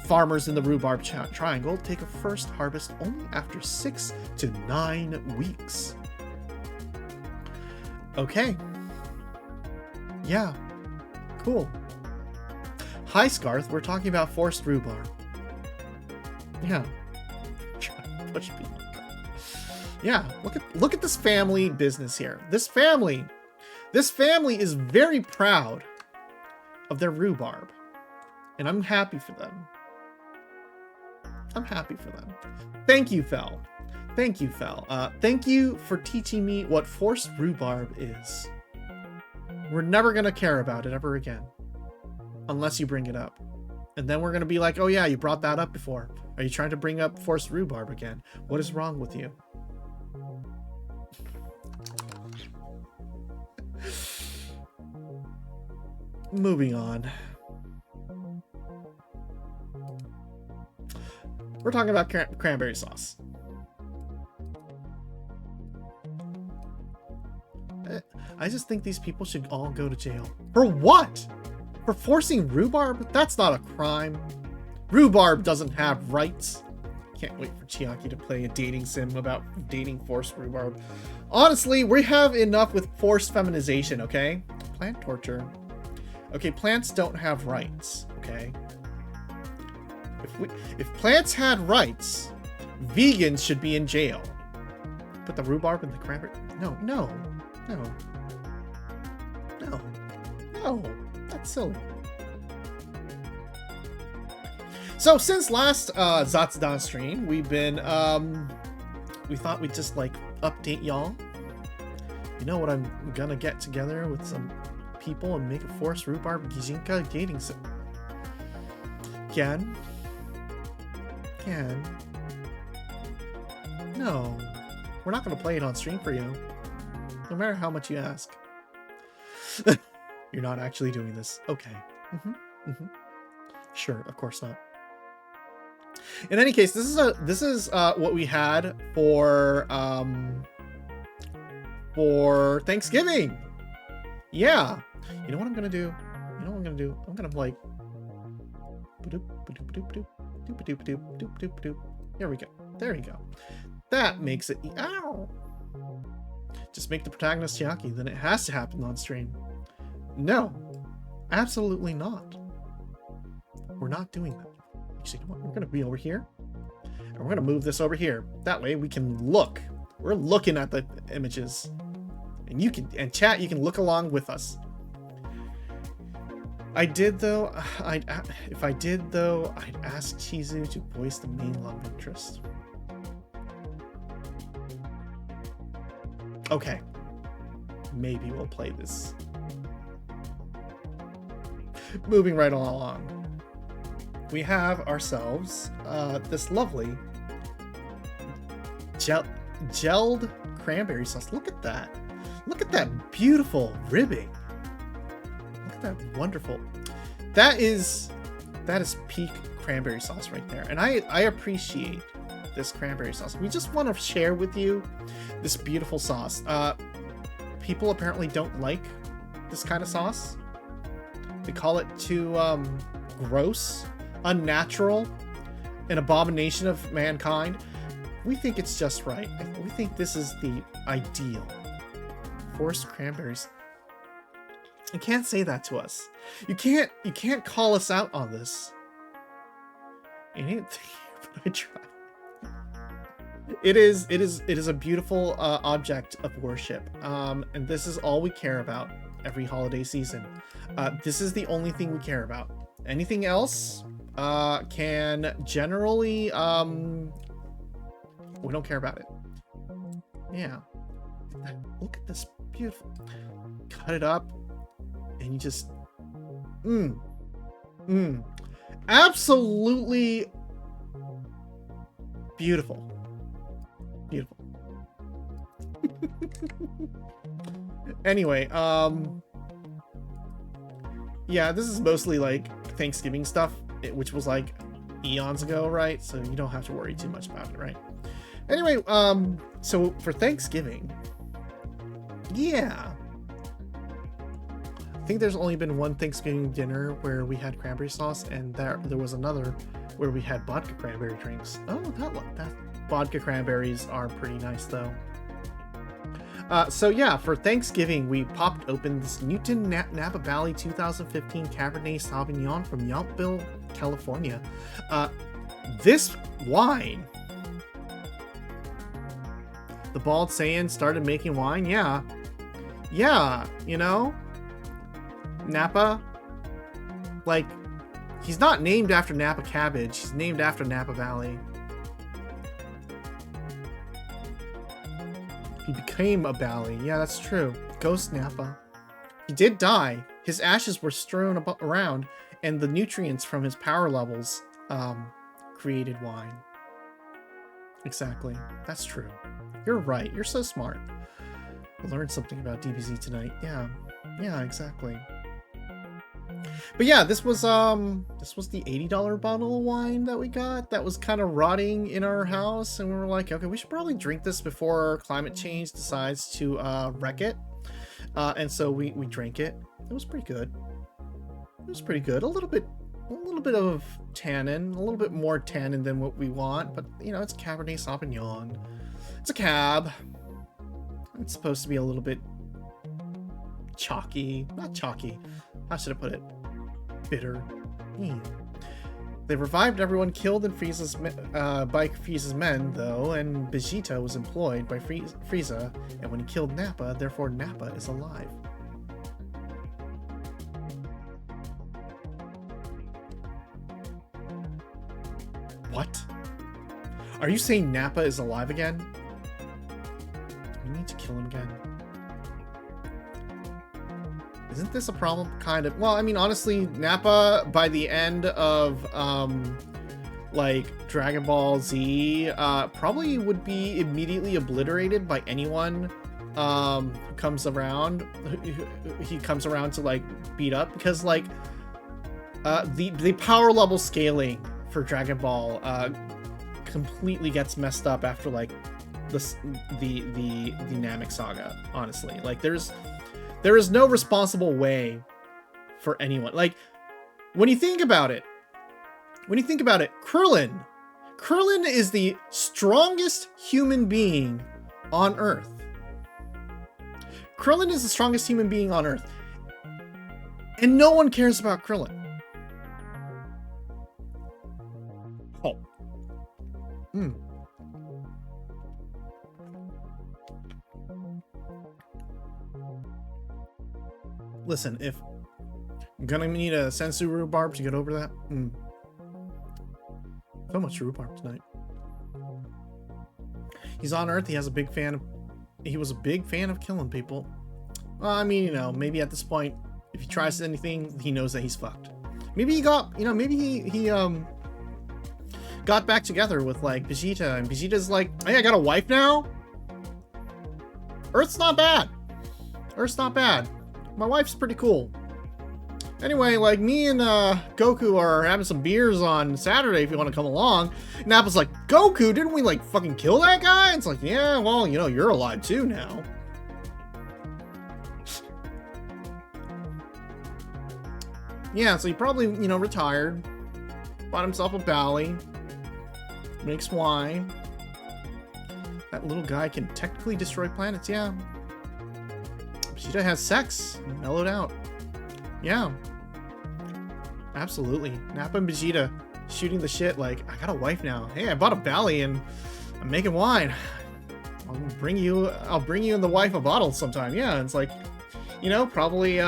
Farmers in the rhubarb triangle take a first harvest only after 6 to 9 weeks. Okay. Yeah. Cool. Hi, Scarth. We're talking about forced rhubarb. Yeah. Push me. Yeah. Look at this family business here. This family is very proud of their rhubarb, and I'm happy for them. I'm happy for them. Thank you, Fel. Thank you, Fel. Thank you for teaching me what forced rhubarb is. We're never gonna care about it ever again, unless you bring it up. And then we're gonna be like, oh yeah, you brought that up before. Are you trying to bring up forced rhubarb again? What is wrong with you? Moving on. We're talking about cranberry sauce. I just think these people should all go to jail. For what? For forcing rhubarb? That's not a crime. Rhubarb doesn't have rights. Can't wait for Chiaki to play a dating sim about dating forced rhubarb. Honestly, we have enough with forced feminization, okay? Plant torture. Okay, plants don't have rights, okay? If plants had rights, vegans should be in jail. Put the rhubarb in the cranberry. No. That's silly. So since last Zatsudan stream, we've been we thought we'd just like update y'all. You know what, I'm gonna get together with some people and make a forced rhubarb Gijinka dating sim. Can? No. We're not going to play it on stream for you. No matter how much you ask. You're not actually doing this. Okay. Sure, of course not. In any case, this is what we had for Thanksgiving. Yeah. You know what I'm going to do? I'm going to like There we go. There you go. That makes it. Ow! Just make the protagonist Chiaki, then it has to happen on stream. No, absolutely not. We're not doing that. Actually, we're going to be over here, and we're going to move this over here. That way we can look. We're looking at the images, and and chat. You can look along with us. If I did though, I'd ask Chizu to voice the main love interest. Okay. Maybe we'll play this. Moving right along. We have ourselves this lovely gelled cranberry sauce. Look at that. Look at that beautiful ribbing. That wonderful. That is peak cranberry sauce right there, and I appreciate this cranberry sauce. We just want to share with you this beautiful sauce. People apparently don't like this kind of sauce. They call it too gross, unnatural, an abomination of mankind. We think it's just right. We think this is the ideal. Forced cranberries. You can't say that to us. You can't call us out on this. You didn't think, but I tried. It is a beautiful object of worship, and this is all we care about every holiday season. This is the only thing we care about. Anything else can generally we don't care about it. Yeah. Look at this beautiful. Cut it up. And you just, absolutely beautiful. Beautiful. Anyway, yeah, this is mostly like Thanksgiving stuff, which was like eons ago, right? So you don't have to worry too much about it, right? Anyway, so for Thanksgiving, Yeah. I think there's only been one Thanksgiving dinner where we had cranberry sauce, and there was another where we had vodka cranberry drinks. Oh, that vodka cranberries are pretty nice though. So yeah, for Thanksgiving, we popped open this Newton Napa Valley 2015 Cabernet Sauvignon from Yountville, California. This wine, the Bald Saiyan started making wine. Yeah, you know, Napa, like, he's not named after Napa cabbage. He's named after Napa Valley. He became a Valley. Yeah, that's true. Ghost Napa. He did die. His ashes were strewn around, and the nutrients from his power levels created wine. Exactly. That's true. You're right. You're so smart. I learned something about DBZ tonight. Yeah, exactly. But yeah, this was the $80 bottle of wine that we got that was kind of rotting in our house, and we were like, okay, we should probably drink this before climate change decides to wreck it. And so we drank it. It was pretty good. It was pretty good. A little bit of tannin, a little bit more tannin than what we want, but you know, it's Cabernet Sauvignon. It's a cab. It's supposed to be a little bit chalky. Not chalky. How should I put it? Bitter. They revived everyone killed in by Frieza's men, though, and Vegeta was employed by Frieza, and when he killed Nappa, therefore Nappa is alive. What? Are you saying Nappa is alive again? Do we need to kill him again? Isn't this a problem? Kind of. Well, I mean, honestly, Nappa, by the end of, like, Dragon Ball Z, probably would be immediately obliterated by anyone, who comes around. He comes around to, like, beat up. Because, like, the power level scaling for Dragon Ball, completely gets messed up after, like, the Namek Saga, honestly. Like, there is no responsible way for anyone. Like, when you think about it, Krillin is the strongest human being on Earth. Krillin is the strongest human being on Earth. And no one cares about Krillin. Oh. Listen, if I'm gonna need a sensu rhubarb to get over that. So much rhubarb tonight. He's on Earth. He was a big fan of killing people. Well, I mean, you know, maybe at this point, if he tries anything, he knows that he's fucked. Maybe he got, you know, maybe he got back together with, like, Vegeta, and Vegeta's like, hey, I got a wife now? Earth's not bad. My wife's pretty cool. Anyway, like, me and Goku are having some beers on Saturday if you want to come along. And Apple's like, Goku, didn't we, like, fucking kill that guy? And it's like, yeah, well, you know, you're alive too now. Yeah, so he probably, you know, retired. Bought himself a Bally. Makes wine. That little guy can technically destroy planets, yeah. Vegeta has sex and mellowed out. Yeah. Absolutely. Nappa and Vegeta shooting the shit like, I got a wife now. Hey, I bought a Bally and I'm making wine. I'll bring you and the wife a bottle sometime. Yeah, it's like, you know, probably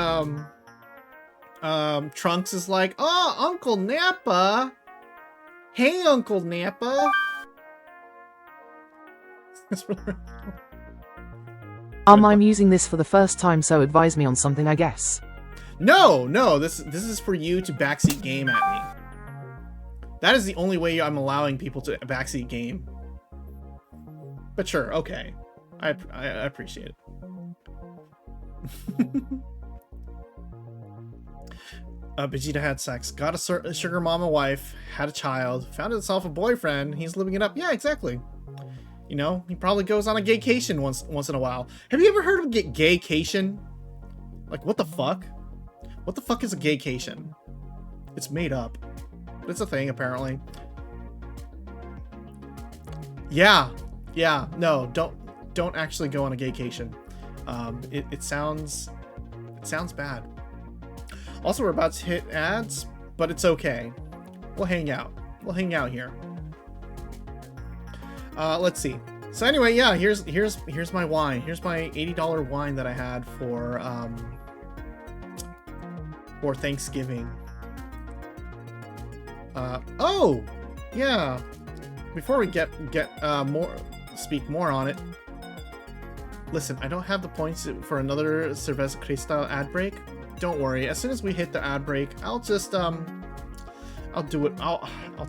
Trunks is like, oh, Uncle Nappa. Hey, Uncle Nappa. I'm using this for the first time, so advise me on something, I guess. No, this is for you to backseat game at me. That is the only way I'm allowing people to backseat game. But sure, okay. I appreciate it. Vegeta had sex, got a sugar mama wife, had a child, found himself a boyfriend, he's living it up. Yeah, exactly. You know, he probably goes on a gaycation once in a while. Have you ever heard of gaycation? Like, what the fuck? What the fuck is a gaycation? It's made up. But it's a thing, apparently. Yeah. No, don't actually go on a gaycation. It sounds bad. Also, we're about to hit ads, but it's okay. We'll hang out. We'll hang out here. Let's see. So anyway, yeah, here's my wine. Here's my $80 wine that I had for Thanksgiving. Oh, yeah. Before we speak more on it. Listen, I don't have the points for another Cerveza Cristal ad break. Don't worry. As soon as we hit the ad break, I'll just I'll do it. I'll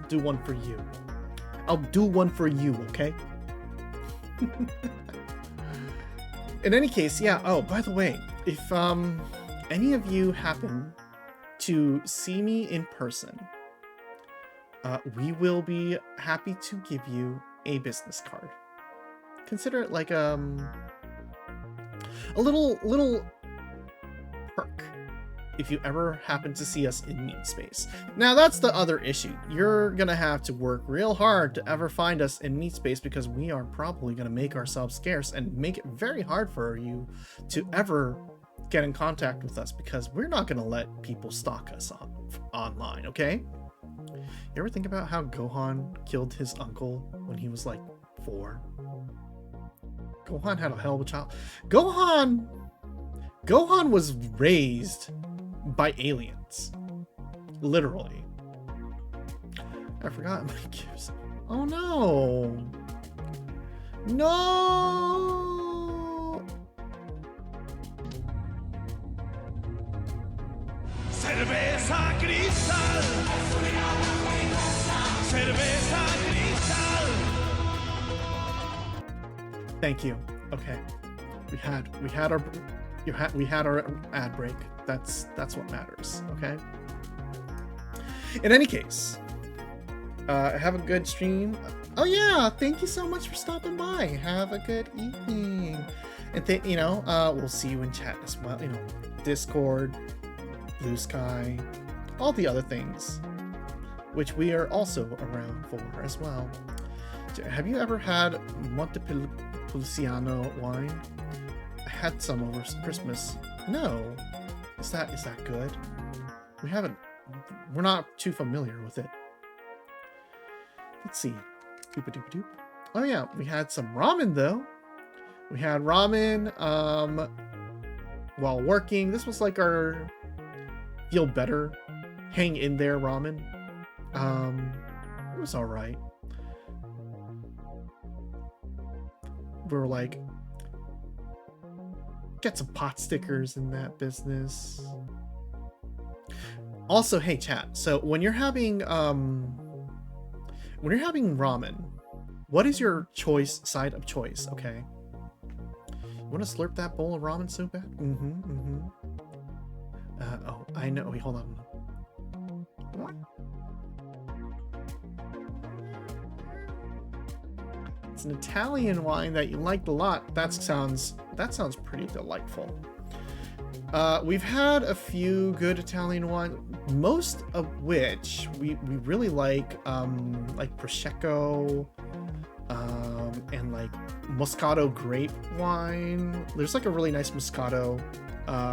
do one for you. I'll do one for you, okay? In any case, yeah. Oh, by the way, if any of you happen to see me in person, we will be happy to give you a business card. Consider it like a little perk if you ever happen to see us in Meat Space. Now, that's the other issue. You're gonna have to work real hard to ever find us in Meat Space, because we are probably gonna make ourselves scarce and make it very hard for you to ever get in contact with us, because we're not gonna let people stalk us online, okay? You ever think about how Gohan killed his uncle when he was like 4? Gohan had a hell of a child. Gohan was raised by aliens. Literally. I forgot my gifts. Oh no. No. Cerveza Cristal. Cerveza Cristal. Thank you. Okay. We had our ad break. That's what matters, okay? In any case, have a good stream. Oh yeah, thank you so much for stopping by. Have a good evening. And we'll see you in chat as well. Discord, Blue Sky, all the other things, which we are also around for as well. Have you ever had Montepulciano wine? I had some over Christmas. No. Is that good? We're not too familiar with it. Let's see. Doop-a-doop-a-doop. Oh yeah, we had some ramen though. We had ramen while working. This was like our feel better, hang in there ramen. It was all right. We were like, get some pot stickers in that business. Also, hey chat, so when you're having ramen, what is your side of choice? Okay, you want to slurp that bowl of ramen so bad? Oh, I know. Wait, hold on. It's an Italian wine that you liked a lot. That sounds pretty delightful. We've had a few good Italian wines, most of which we really like Prosecco, and like Moscato grape wine. There's like a really nice Moscato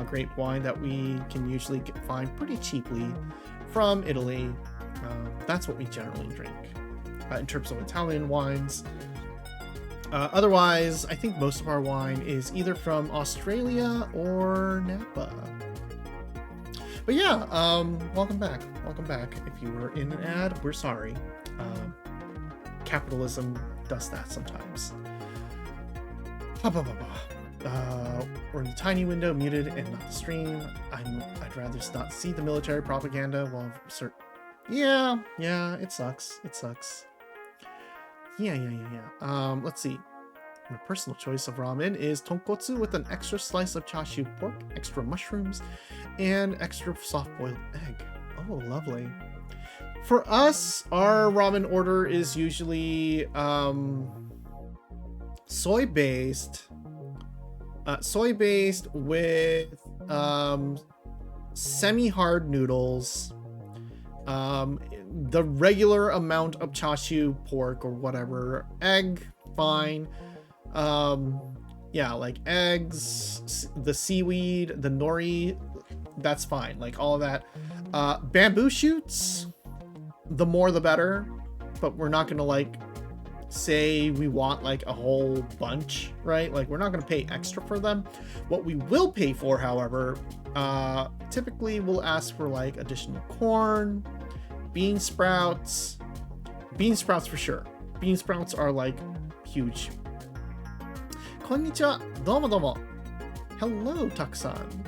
grape wine that we can usually find pretty cheaply from Italy. That's what we generally drink in terms of Italian wines. Otherwise, I think most of our wine is either from Australia or Napa. But yeah, welcome back. Welcome back. If you were in an ad, we're sorry. Capitalism does that sometimes. We're in the tiny window, muted and not the stream. I'd rather not see the military propaganda while Yeah, it sucks. It sucks. Yeah. Let's see. My personal choice of ramen is tonkotsu with an extra slice of chashu pork, extra mushrooms, and extra soft-boiled egg. Oh, lovely. For us, our ramen order is usually soy based with semi-hard noodles, the regular amount of chashu pork or whatever, egg, fine. Yeah, like eggs, the seaweed, the nori, that's fine. Like all of that. Bamboo shoots, the more the better, but we're not gonna like say we want like a whole bunch, right? Like we're not gonna pay extra for them. What we will pay for, however, typically we'll ask for like additional corn, bean sprouts for sure. Bean sprouts are like huge. Konnichiwa, domo domo. Hello, Takusan.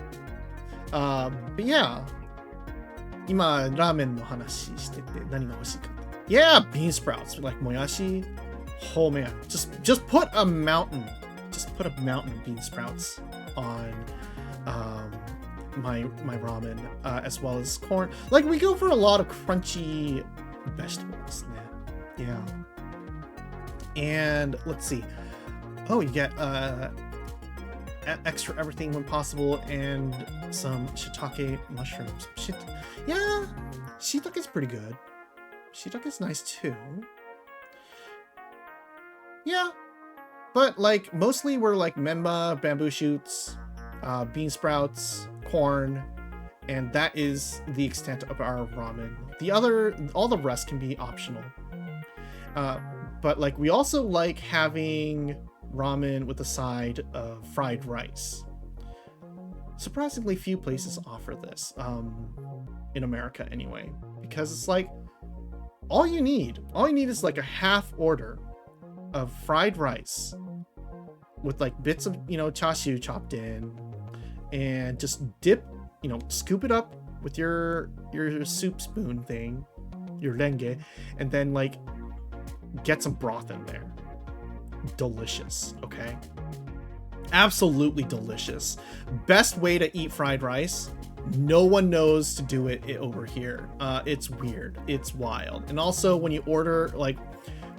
But yeah, 今ラーメンの話してて何が欲しいかって。Yeah, bean sprouts like moyashi. Oh man, just put a mountain of bean sprouts on my ramen, as well as corn. Like we go for a lot of crunchy vegetables. Yeah. And let's see. Oh, you get extra everything when possible and some shiitake mushrooms. Yeah, shiitake's pretty good. Shiitake's nice too. Yeah, but like mostly we're like memba, bamboo shoots, bean sprouts, corn, and that is the extent of our ramen. All the rest can be optional. But like we also like having ramen with a side of fried rice. Surprisingly few places offer this, in America anyway, because it's like all you need is like a half order of fried rice with like bits of, chashu chopped in, and just dip, scoop it up with your soup spoon thing, your renge, and then like get some broth in there. Delicious. Okay, absolutely delicious. Best way to eat fried rice. No one knows to do it over here. It's weird, it's wild. And also when you order, like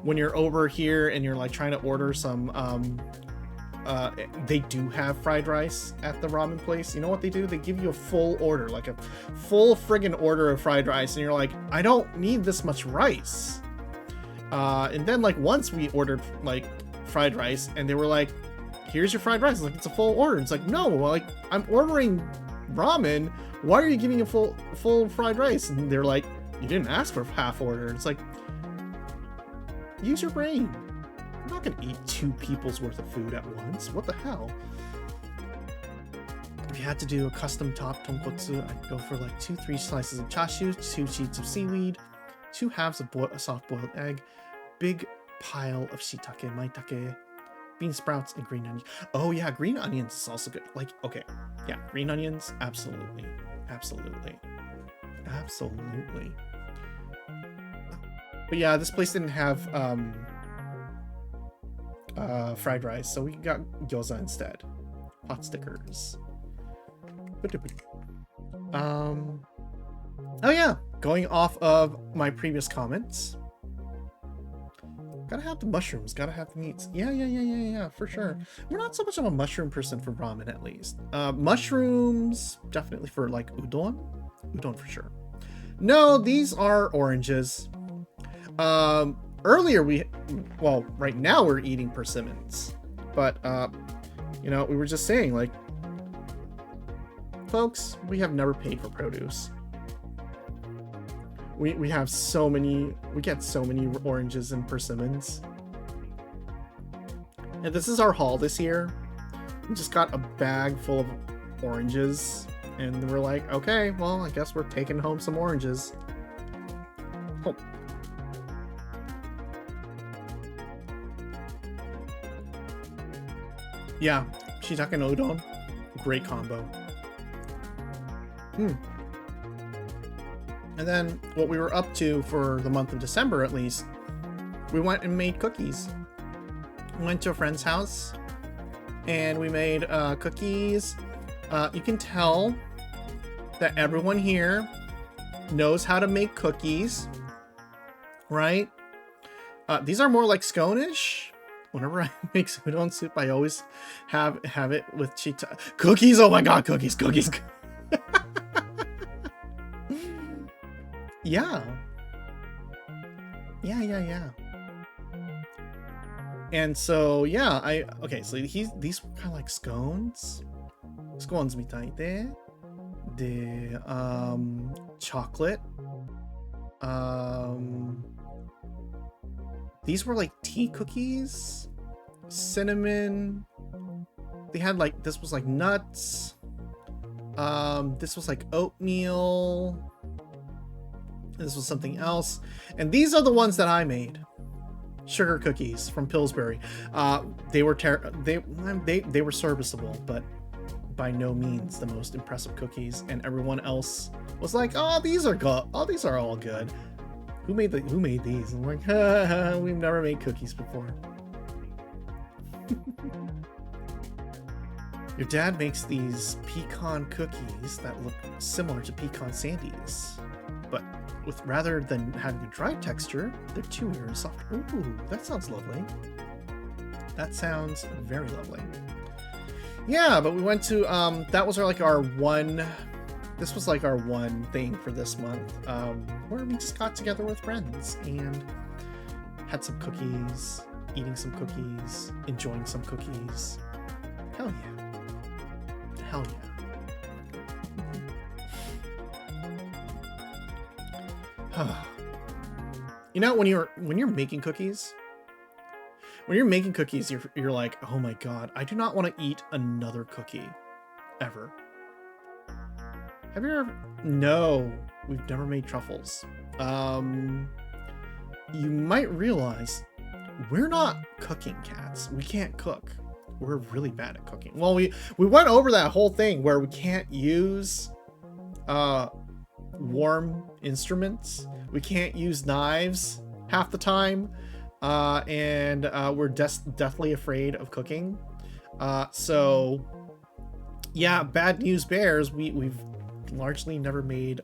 when you're over here and you're like trying to order some, they do have fried rice at the ramen place. You know what they do? They give you a full order, like a full friggin' order of fried rice, and you're like, I don't need this much rice. And then like once we ordered like fried rice and they were like, here's your fried rice. Like, it's a full order. It's like, no, like I'm ordering ramen. Why are you giving a full fried rice? And they're like, you didn't ask for a half order. It's like, use your brain. I'm not gonna eat 2 people's worth of food at once. What the hell? If you had to do a custom top tonkotsu, I'd go for like 2-3 slices of chashu, 2 sheets of seaweed, 2 halves of a soft-boiled egg, big pile of shiitake, maitake, bean sprouts, and green onions. Oh yeah, green onions is also good. Like, okay, yeah, green onions, absolutely. But yeah, this place didn't have fried rice, so we got gyoza instead. Pot stickers. Oh yeah, going off of my previous comments. Gotta have the mushrooms, gotta have the meats. Yeah, for sure. We're not so much of a mushroom person for ramen, at least. Mushrooms, definitely for like udon. Udon for sure. No, these are oranges. Earlier right now we're eating persimmons. But, we were just saying, like, folks, we have never paid for produce. We get so many oranges and persimmons. And this is our haul this year. We just got a bag full of oranges, and we're like, okay, well, I guess we're taking home some oranges. Oh. Yeah, shiitake and udon, great combo. And then what we were up to for the month of December, at least, we went and made cookies. We went to a friend's house and we made cookies. You can tell that everyone here knows how to make cookies, right? These are more like scone-ish. whenever I make udon soup, I always have it with cookies. Oh my god, cookies. Yeah. And so yeah, so these were kind of like scones. Scones みたいで chocolate. These were like tea cookies, cinnamon. They had like, this was like nuts. This was like oatmeal. This was something else. And these are the ones that I made. Sugar cookies from Pillsbury. They were serviceable, but by no means the most impressive cookies. And everyone else was like, "Oh, these are good. Oh, these are all good. Who made these?" I'm like, we've never made cookies before. Your dad makes these pecan cookies that look similar to pecan sandies, but rather than having a dry texture, they're chewier and softer. Ooh, that sounds lovely. That sounds very lovely. Yeah, but we went to that was our one. This was like our one thing for this month, where we just got together with friends and had some cookies, eating some cookies, enjoying some cookies. Hell yeah. Hell yeah. You know, when you're making cookies, you're like, oh my god, I do not want to eat another cookie ever. Have you ever? No, we've never made truffles. You might realize we're not cooking cats. We can't cook. We're really bad at cooking. Well, we went over that whole thing where we can't use warm instruments. We can't use knives half the time, and we're deathly afraid of cooking. So yeah, bad news bears. We've largely never made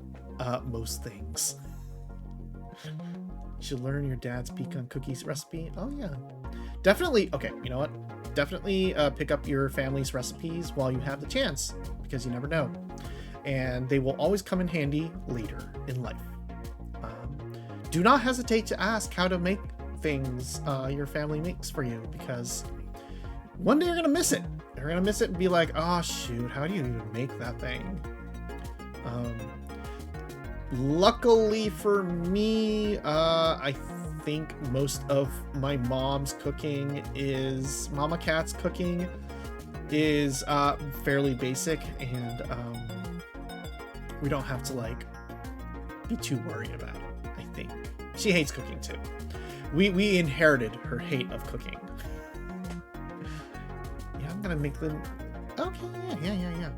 most things. You should learn your dad's pecan cookies recipe. Oh yeah, definitely. Okay, you know what? Definitely pick up your family's recipes while you have the chance, because you never know. And they will always come in handy later in life. Do not hesitate to ask how to make things your family makes for you, because one day you're going to miss it. You're going to miss it and be like, oh shoot, how do you even make that thing? Luckily for me, I think most of my mom's cooking Mama Cat's cooking is fairly basic, and we don't have to like be too worried about it. I think she hates cooking too. We inherited her hate of cooking. Yeah, I'm gonna make them. Okay, yeah.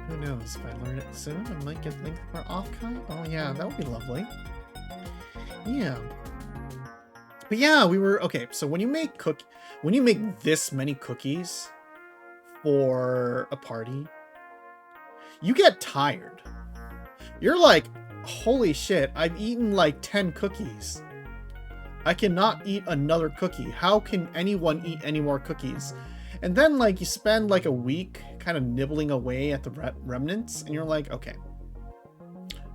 Who knows? If I learn it soon, I might get linked for off-cut. Oh yeah, that would be lovely. Yeah. But yeah, we were okay. So when you make this many cookies for a party, you get tired. You're like, holy shit, I've eaten like 10 cookies. I cannot eat another cookie. How can anyone eat any more cookies? And then like you spend like a week kind of nibbling away at the remnants, and you're like, okay,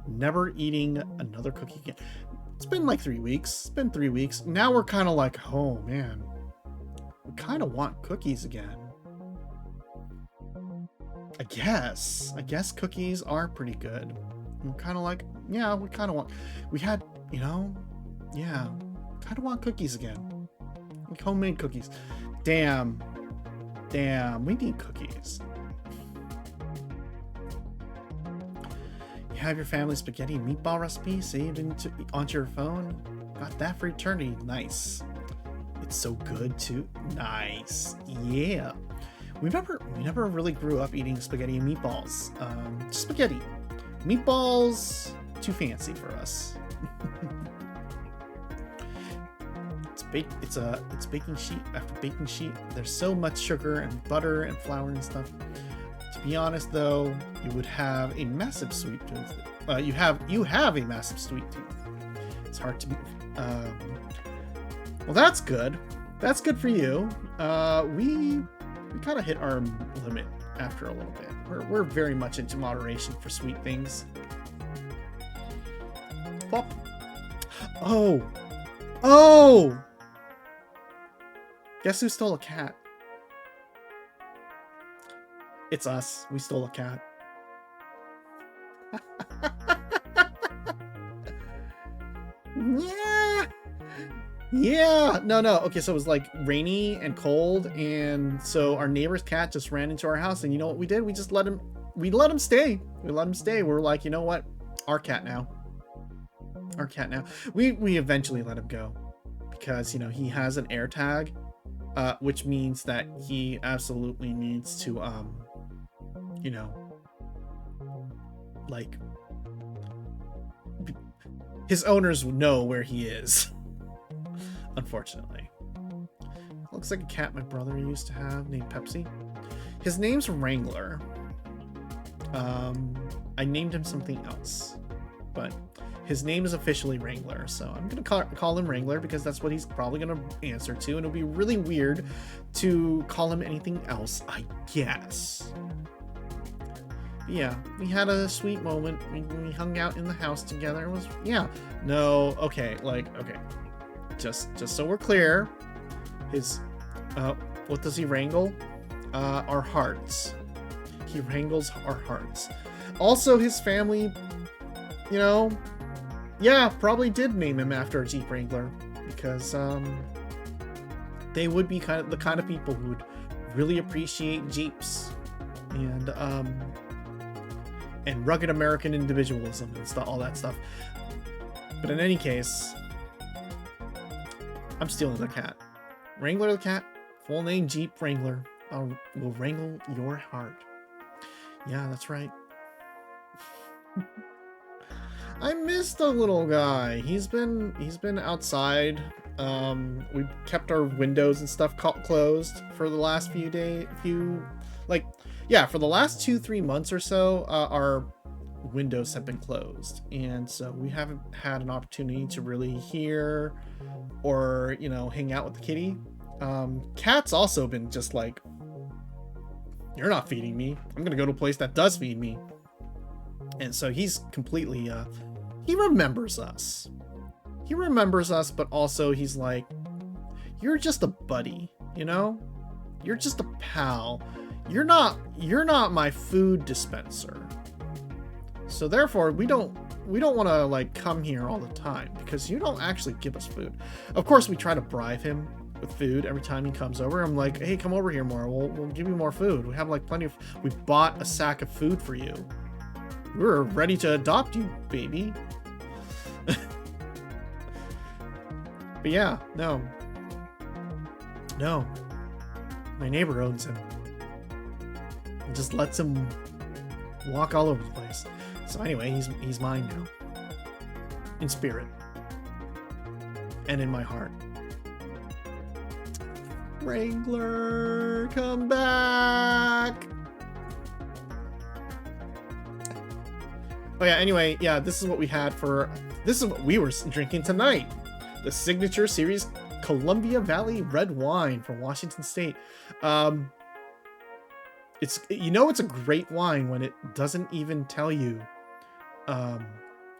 never eating another cookie again. It's been like 3 weeks. It's been 3 weeks. Now we're kind of like, oh man, we kind of want cookies again. I guess cookies are pretty good. I'm kind of like, yeah, we kind of want, we had, you know, yeah, kind of want cookies again. Like homemade cookies. Damn, we need cookies. You have your family's spaghetti and meatball recipe saved onto your phone? Got that for eternity. Nice. It's so good too. Nice. Yeah. We never really grew up eating spaghetti and meatballs. Just spaghetti. Meatballs, too fancy for us. It's baking sheet after baking sheet. There's so much sugar and butter and flour and stuff. To be honest though, you would have a massive sweet tooth. You have a massive sweet tooth. It's hard to be. Well, that's good. That's good for you. We kind of hit our limit after a little bit. We're very much into moderation for sweet things. Pop. Oh. Oh! Guess who stole a cat? It's us. We stole a cat. Yeah. Yeah. No. Okay, so it was like rainy and cold, and so our neighbor's cat just ran into our house, and you know what we did? We just let him stay. We let him stay. We're like, you know what? Our cat now. Our cat now. We eventually let him go because, you know, he has an air tag, which means that he absolutely needs to you know, like, his owners know where he is. Unfortunately. Looks like a cat my brother used to have named Pepsi. His name's Wrangler. I named him something else, but his name is officially Wrangler, so I'm gonna call him Wrangler because that's what he's probably gonna answer to, and it'll be really weird to call him anything else, I guess. But yeah, we had a sweet moment. We hung out in the house together. It was, yeah. No, okay, like, okay. Just so we're clear, his, what does he wrangle? Our hearts. He wrangles our hearts. Also, his family, you know, yeah, probably did name him after a Jeep Wrangler because they would be the kind of people who would really appreciate Jeeps and rugged American individualism and stuff, all that stuff. But in any case, I'm stealing the cat. Wrangler the cat, full name Jeep Wrangler. Will wrangle your heart. Yeah, that's right. I missed the little guy. He's been outside. We kept our windows and stuff closed for the last for the last 2-3 months or so. Our windows have been closed, and so we haven't had an opportunity to really hear or, you know, hang out with the kitty. Cat's also been just like, you're not feeding me. I'm gonna go to a place that does feed me. And so he's completely, he remembers us. He remembers us, but also he's like, you're just a buddy, you know? You're just a pal. You're not my food dispenser. So therefore, we don't want to like come here all the time because you don't actually give us food. Of course, we try to bribe him with food every time he comes over. I'm like, hey, come over here more. We'll give you more food. We have like plenty of. We bought a sack of food for you. We're ready to adopt you, baby. But yeah, no. My neighbor owns him. He just lets him walk all over the place. So anyway, he's mine now. In spirit. And in my heart. Wrangler, come back! Oh yeah, anyway, yeah, this is what we were drinking tonight. The Signature Series Columbia Valley Red Wine from Washington State. It's a great wine when it doesn't even tell you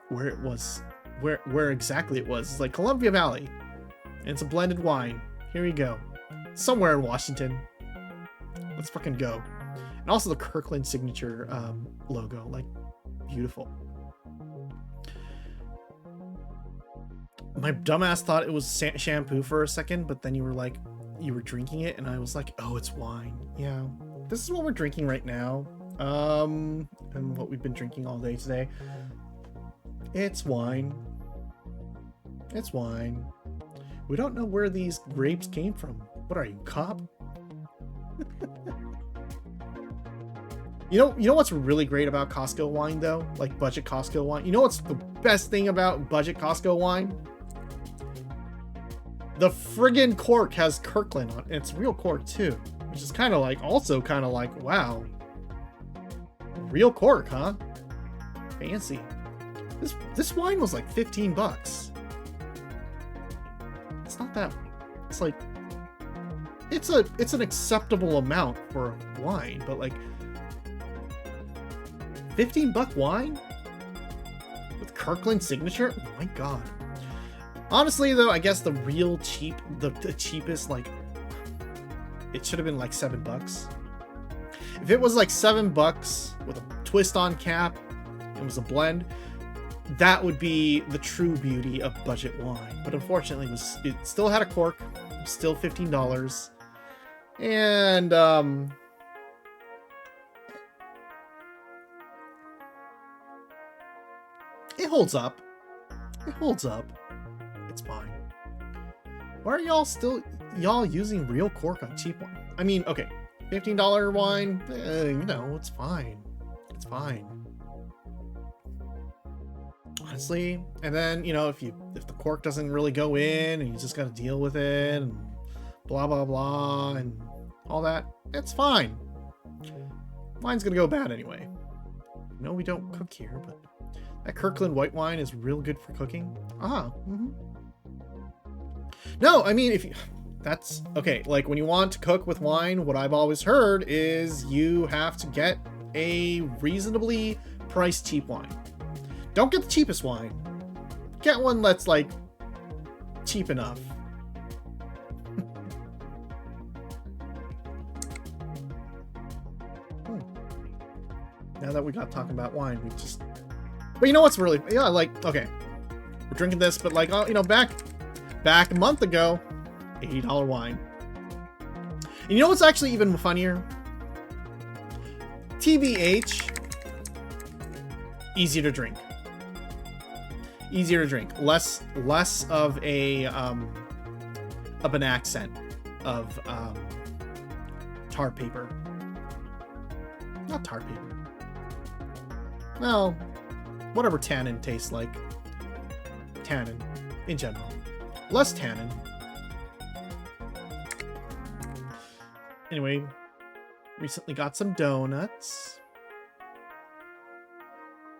where it was, where exactly it was. It's like Columbia Valley. And it's a blended wine. Here we go. Somewhere in Washington. Let's fucking go. And also the Kirkland Signature logo. Like, beautiful. My dumbass thought it was shampoo for a second, but then you were drinking it, and I was like, oh, it's wine. Yeah. This is what we're drinking right now. And what we've been drinking all day today. It's wine. It's wine. We don't know where these grapes came from. What are you, cop? You know what's really great about Costco wine, though? Like budget Costco wine? You know what's the best thing about budget Costco wine? The friggin' cork has Kirkland on it. And it's real cork, too. Which is kind of like, wow. Real cork, huh? Fancy. This wine was like $15. It's not that... It's like it's an acceptable amount for wine, but like $15 wine with Kirkland signature? Oh my god. Honestly though, I guess the real cheap, the cheapest, like, it should have been like $7. If it was like $7 with a twist on cap, it was a blend, that would be the true beauty of budget wine. But unfortunately, it still had a cork, still $15, and it holds up. It holds up. It's fine. Why are y'all using real cork on cheap wine? I mean, okay, $15 wine, you know, it's fine. It's fine. Honestly, and then, you know, if the cork doesn't really go in and you just got to deal with it and blah blah blah and all that, it's fine. Wine's gonna go bad anyway. No, we don't cook here, but that Kirkland white wine is real good for cooking. No, I mean, that's okay. Like, when you want to cook with wine, what I've always heard is you have to get a reasonably priced cheap wine. Don't get the cheapest wine. Get one that's like cheap enough. Now that we got talking about wine, but you know what's really, yeah, like, okay, we're drinking this, but like, you know, back a month ago, $80 wine. And you know what's actually even funnier? TBH, easier to drink. Easier to drink. Less of an accent of tar paper. Not tar paper. Well, whatever tannin tastes like. Tannin, in general. Less tannin. Anyway, recently got some donuts.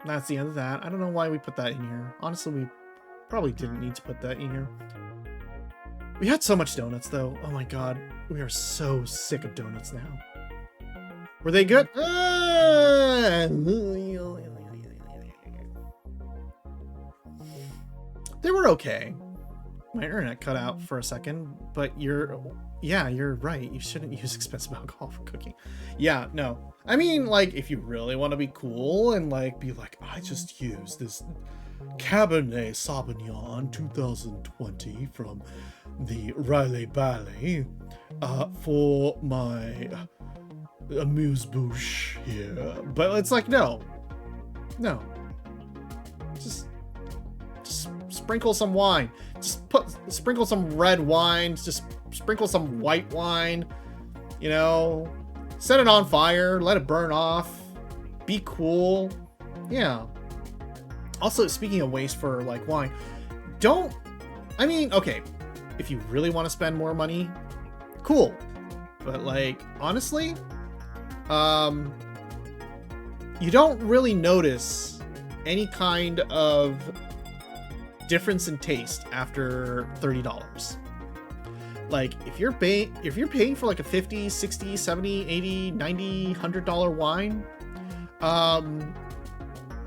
That's the end of that. I don't know why we put that in here. Honestly, we probably didn't need to put that in here. We had so much donuts, though. Oh my god. We are so sick of donuts now. Were they good? They were okay. My internet cut out for a second, but you're right. You shouldn't use expensive alcohol for cooking. Yeah, no. I mean, like, if you really want to be cool and like be like, I just used this Cabernet Sauvignon 2020 from the Riley Ballet for my amuse-bouche here. But it's like, no. Just sprinkle some wine. Sprinkle some red wine. Just sprinkle some white wine. You know, set it on fire. Let it burn off. Be cool. Yeah. Also, speaking of waste for like wine, okay, if you really want to spend more money, cool. But like, honestly, you don't really notice any kind of difference in taste after $30. Like, if you're paying for like a $50, $60, $70, $80, $90, $100 wine,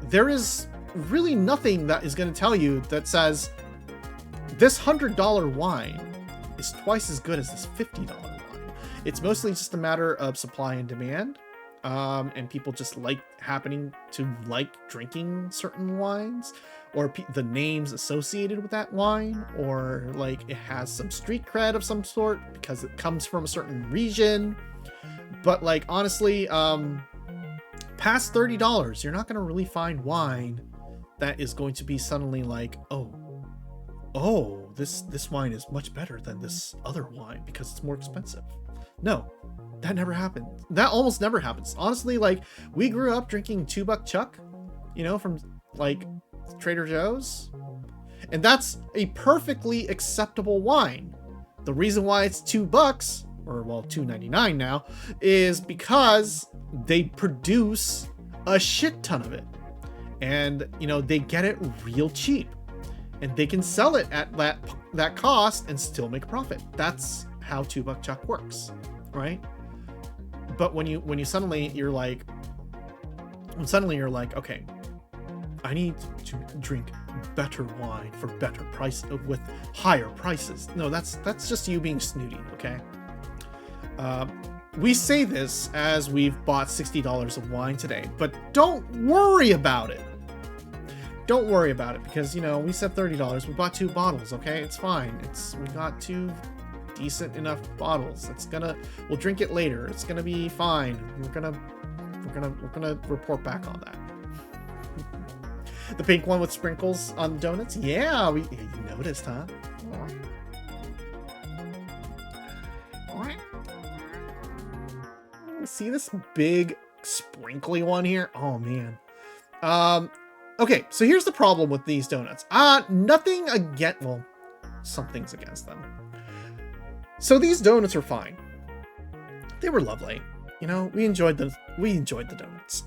there is really nothing that is going to tell you that says this $100 wine is twice as good as this $50 wine. It's mostly just a matter of supply and demand, and people just happening to like drinking certain wines, or the names associated with that wine, or like it has some street cred of some sort because it comes from a certain region. But like, honestly, past $30, you're not going to really find wine that is going to be suddenly like, oh, this wine is much better than this other wine because it's more expensive. No, that never happens. That almost never happens. Honestly, like, we grew up drinking $2 Chuck, you know, from like Trader Joe's, and that's a perfectly acceptable wine. The reason why it's $2, or well, $2.99 now, is because they produce a shit ton of it, and you know, they get it real cheap, and they can sell it at that cost and still make profit. That's how 2 buck chuck works, right? But when you suddenly you're like, okay, I need to drink better wine for better price with higher prices. No, that's just you being snooty, okay? We say this as we've bought $60 of wine today, but don't worry about it. Don't worry about it, because, you know, we said $30. We bought 2 bottles, okay? It's fine. We got 2 decent enough bottles. We'll drink it later. It's gonna be fine. We're gonna report back on that. The pink one with sprinkles on the donuts? Yeah, you noticed, huh? See this big sprinkly one here? Oh man. Okay, so here's the problem with these donuts. Nothing against, well, some things against them. So these donuts are fine. They were lovely. You know, we enjoyed the donuts.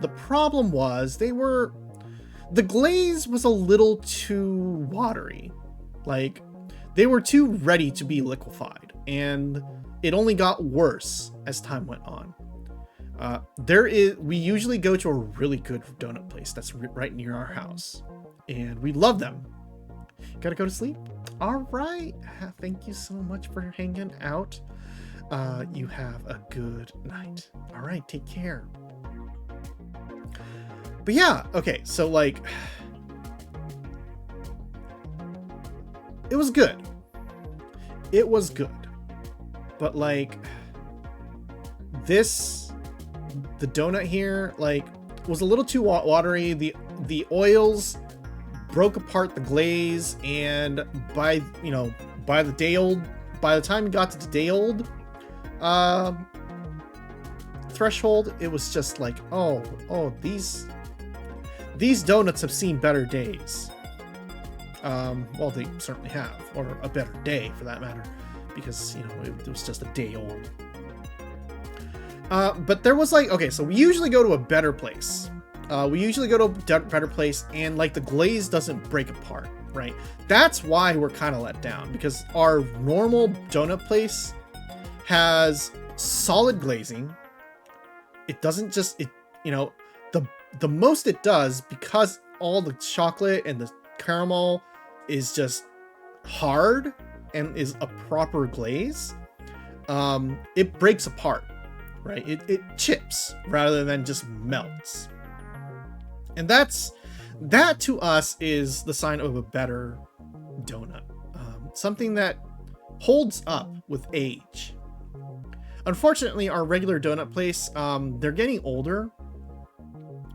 The problem was the glaze was a little too watery. Like, they were too ready to be liquefied, and it only got worse as time went on. We usually go to a really good donut place that's right near our house, and we love them. Gotta go to sleep? All right. Thank you so much for hanging out. You have a good night. All right, take care. But yeah, okay, so like, it was good. It was good. But like, the donut here, like, was a little too watery. The oils broke apart the glaze, and by the time it got to the day old threshold, it was just like, oh, these donuts have seen better days. Well, they certainly have, or a better day for that matter, because, you know, it was just a day old. But there was like, okay, so we usually go to a better place. And like the glaze doesn't break apart, right? That's why we're kind of let down, because our normal donut place has solid glazing. It doesn't just, you know, the most it does, because all the chocolate and the caramel is just hard and is a proper glaze, it breaks apart, right? It chips rather than just melts. And that to us is the sign of a better donut. Something that holds up with age. Unfortunately, our regular donut place, they're getting older,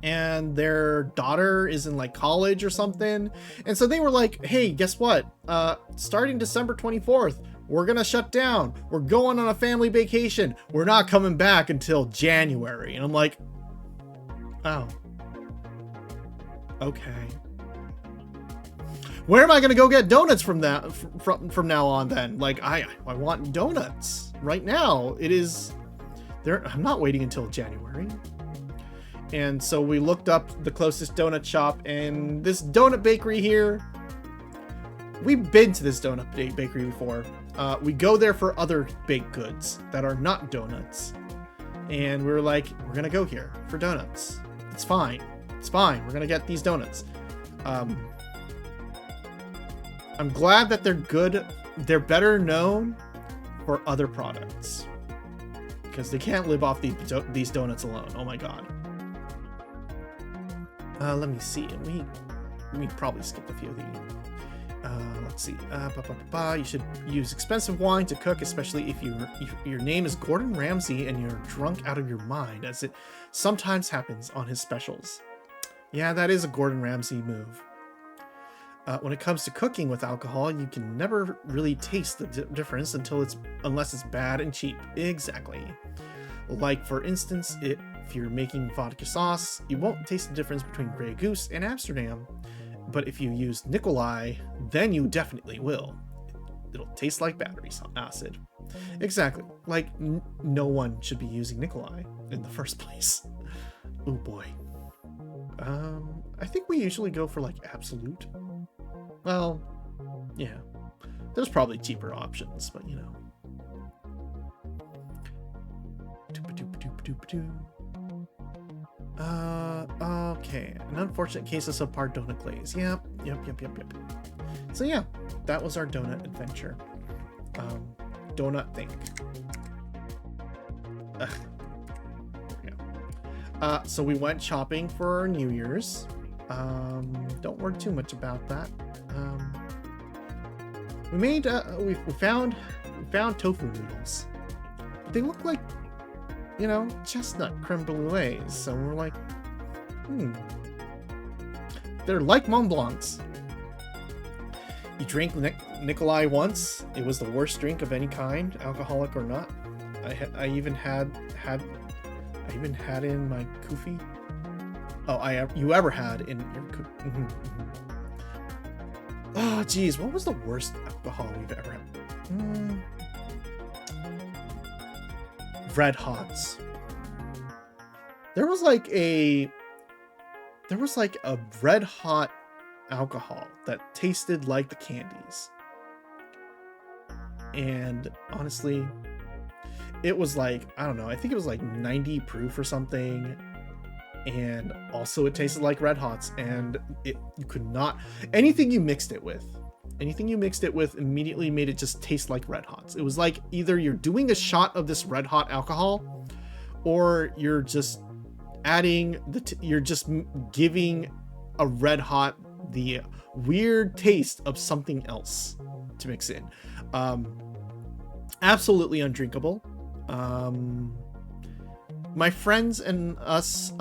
and their daughter is in like college or something. And so they were like, hey, guess what? Starting December 24th, we're gonna shut down. We're going on a family vacation. We're not coming back until January. And I'm like, oh, okay. Where am I gonna go get donuts from now on then? Like, I want donuts right now. It is there. I'm not waiting until January. And so we looked up the closest donut shop, and this donut bakery here, we've been to this donut bakery before. We go there for other baked goods that are not donuts. And we were like, we're gonna go here for donuts. It's fine. It's fine. We're gonna get these donuts. I'm glad that they're good. They're better known for other products, because they can't live off these donuts alone. Oh my god. Let me see. We probably skipped a few of these. Let's see. You should use expensive wine to cook, especially if your name is Gordon Ramsay and you're drunk out of your mind, as it sometimes happens on his specials. Yeah, that is a Gordon Ramsay move. When it comes to cooking with alcohol, you can never really taste the difference unless it's bad and cheap. Exactly. Like, for instance, if you're making vodka sauce, you won't taste the difference between Grey Goose and Amsterdam. But if you use Nikolai, then you definitely will. It'll taste like battery acid. Exactly. Like, no one should be using Nikolai in the first place. Oh boy. I think we usually go for like Absolute. Well, Yeah. There's probably cheaper options, but you know. Okay. An unfortunate case of subpar donut glaze. Yep. So yeah, that was our donut adventure. Donut thing. Ugh. Yeah. So we went shopping for New Year's. Don't worry too much about that. We made we found tofu noodles. They look like, you know, chestnut creme brulees. So we're like, they're like Mont Blancs. You drink Nikolai once. It was the worst drink of any kind, alcoholic or not. I even had it in my kufi. Oh, you ever had in your kufi? Oh, geez, what was the worst alcohol we've ever had? Red Hots. There was like a red hot alcohol that tasted like the candies. And honestly, it was like, I don't know, I think it was like 90 proof or something. And also it tasted like Red Hots, and you could not, anything you mixed it with immediately made it just taste like Red Hots. It was like either you're doing a shot of this red hot alcohol, or you're just adding you're just giving a Red Hot the weird taste of something else to mix in. Absolutely undrinkable. My friends and us,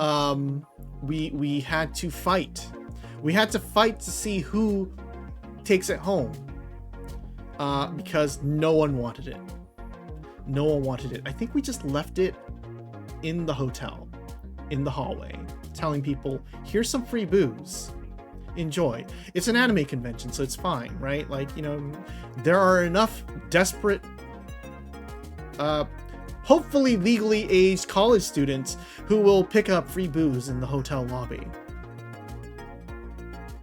we had to fight. We had to fight to see who takes it home, because no one wanted it. No one wanted it. I think we just left it in the hotel, in the hallway, telling people, here's some free booze. Enjoy. It's an anime convention, so it's fine, right? Like, you know, there are enough desperate, hopefully legally aged college students who will pick up free booze in the hotel lobby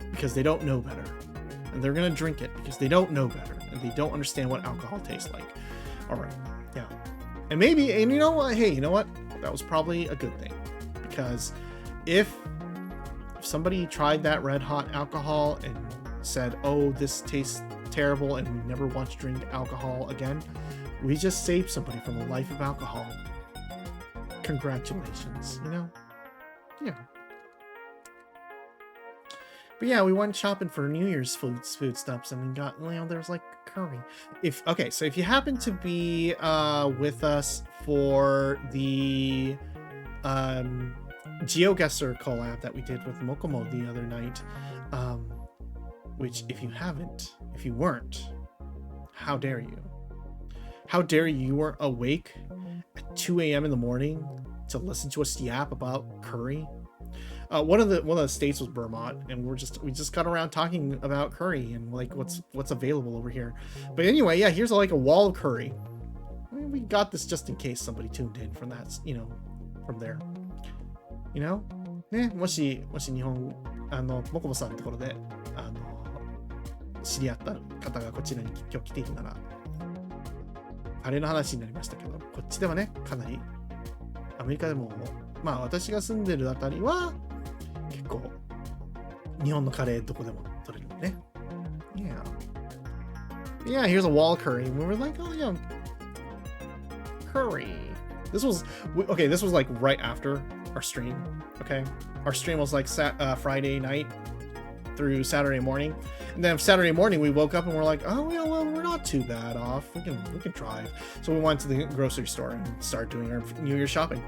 because they don't know better, and they're gonna drink it because they don't know better and they don't understand what alcohol tastes like. All right, yeah, and you know what? Hey, you know what? That was probably a good thing, because if somebody tried that red hot alcohol and said, "Oh, this tastes terrible," and we never want to drink alcohol again, we just saved somebody from a life of alcohol. Congratulations, you know? Yeah. But yeah, we went shopping for New Year's foodstuffs, and we got, you know, there's like curry. So if you happen to be with us for the GeoGuessr collab that we did with Mokomo the other night, which if you weren't, how dare you? How dare you weren't awake at 2 a.m. in the morning to listen to us yap about curry? One of the states was Vermont, and we just got around talking about curry and like what's available over here. But anyway, yeah, here's like a wall of curry. I mean, we got this just in case somebody tuned in from that, you know, from there. You know, もし日本モコモさんのところで知り合った方がこちらに今日来ているなら。あれの話になりましたけど、こっちではね、かなりアメリカでも、まあ私が住んでるあたりは結構日本のカレーどこでも取れるね。Yeah, here's a wall curry. And we were like, oh yeah, curry. This was like right after our stream. Okay, our stream was like Friday night through Saturday morning, and then Saturday morning we woke up and we're like, oh yeah, well, we're not too bad off. We can drive. So we went to the grocery store and started doing our New Year's shopping.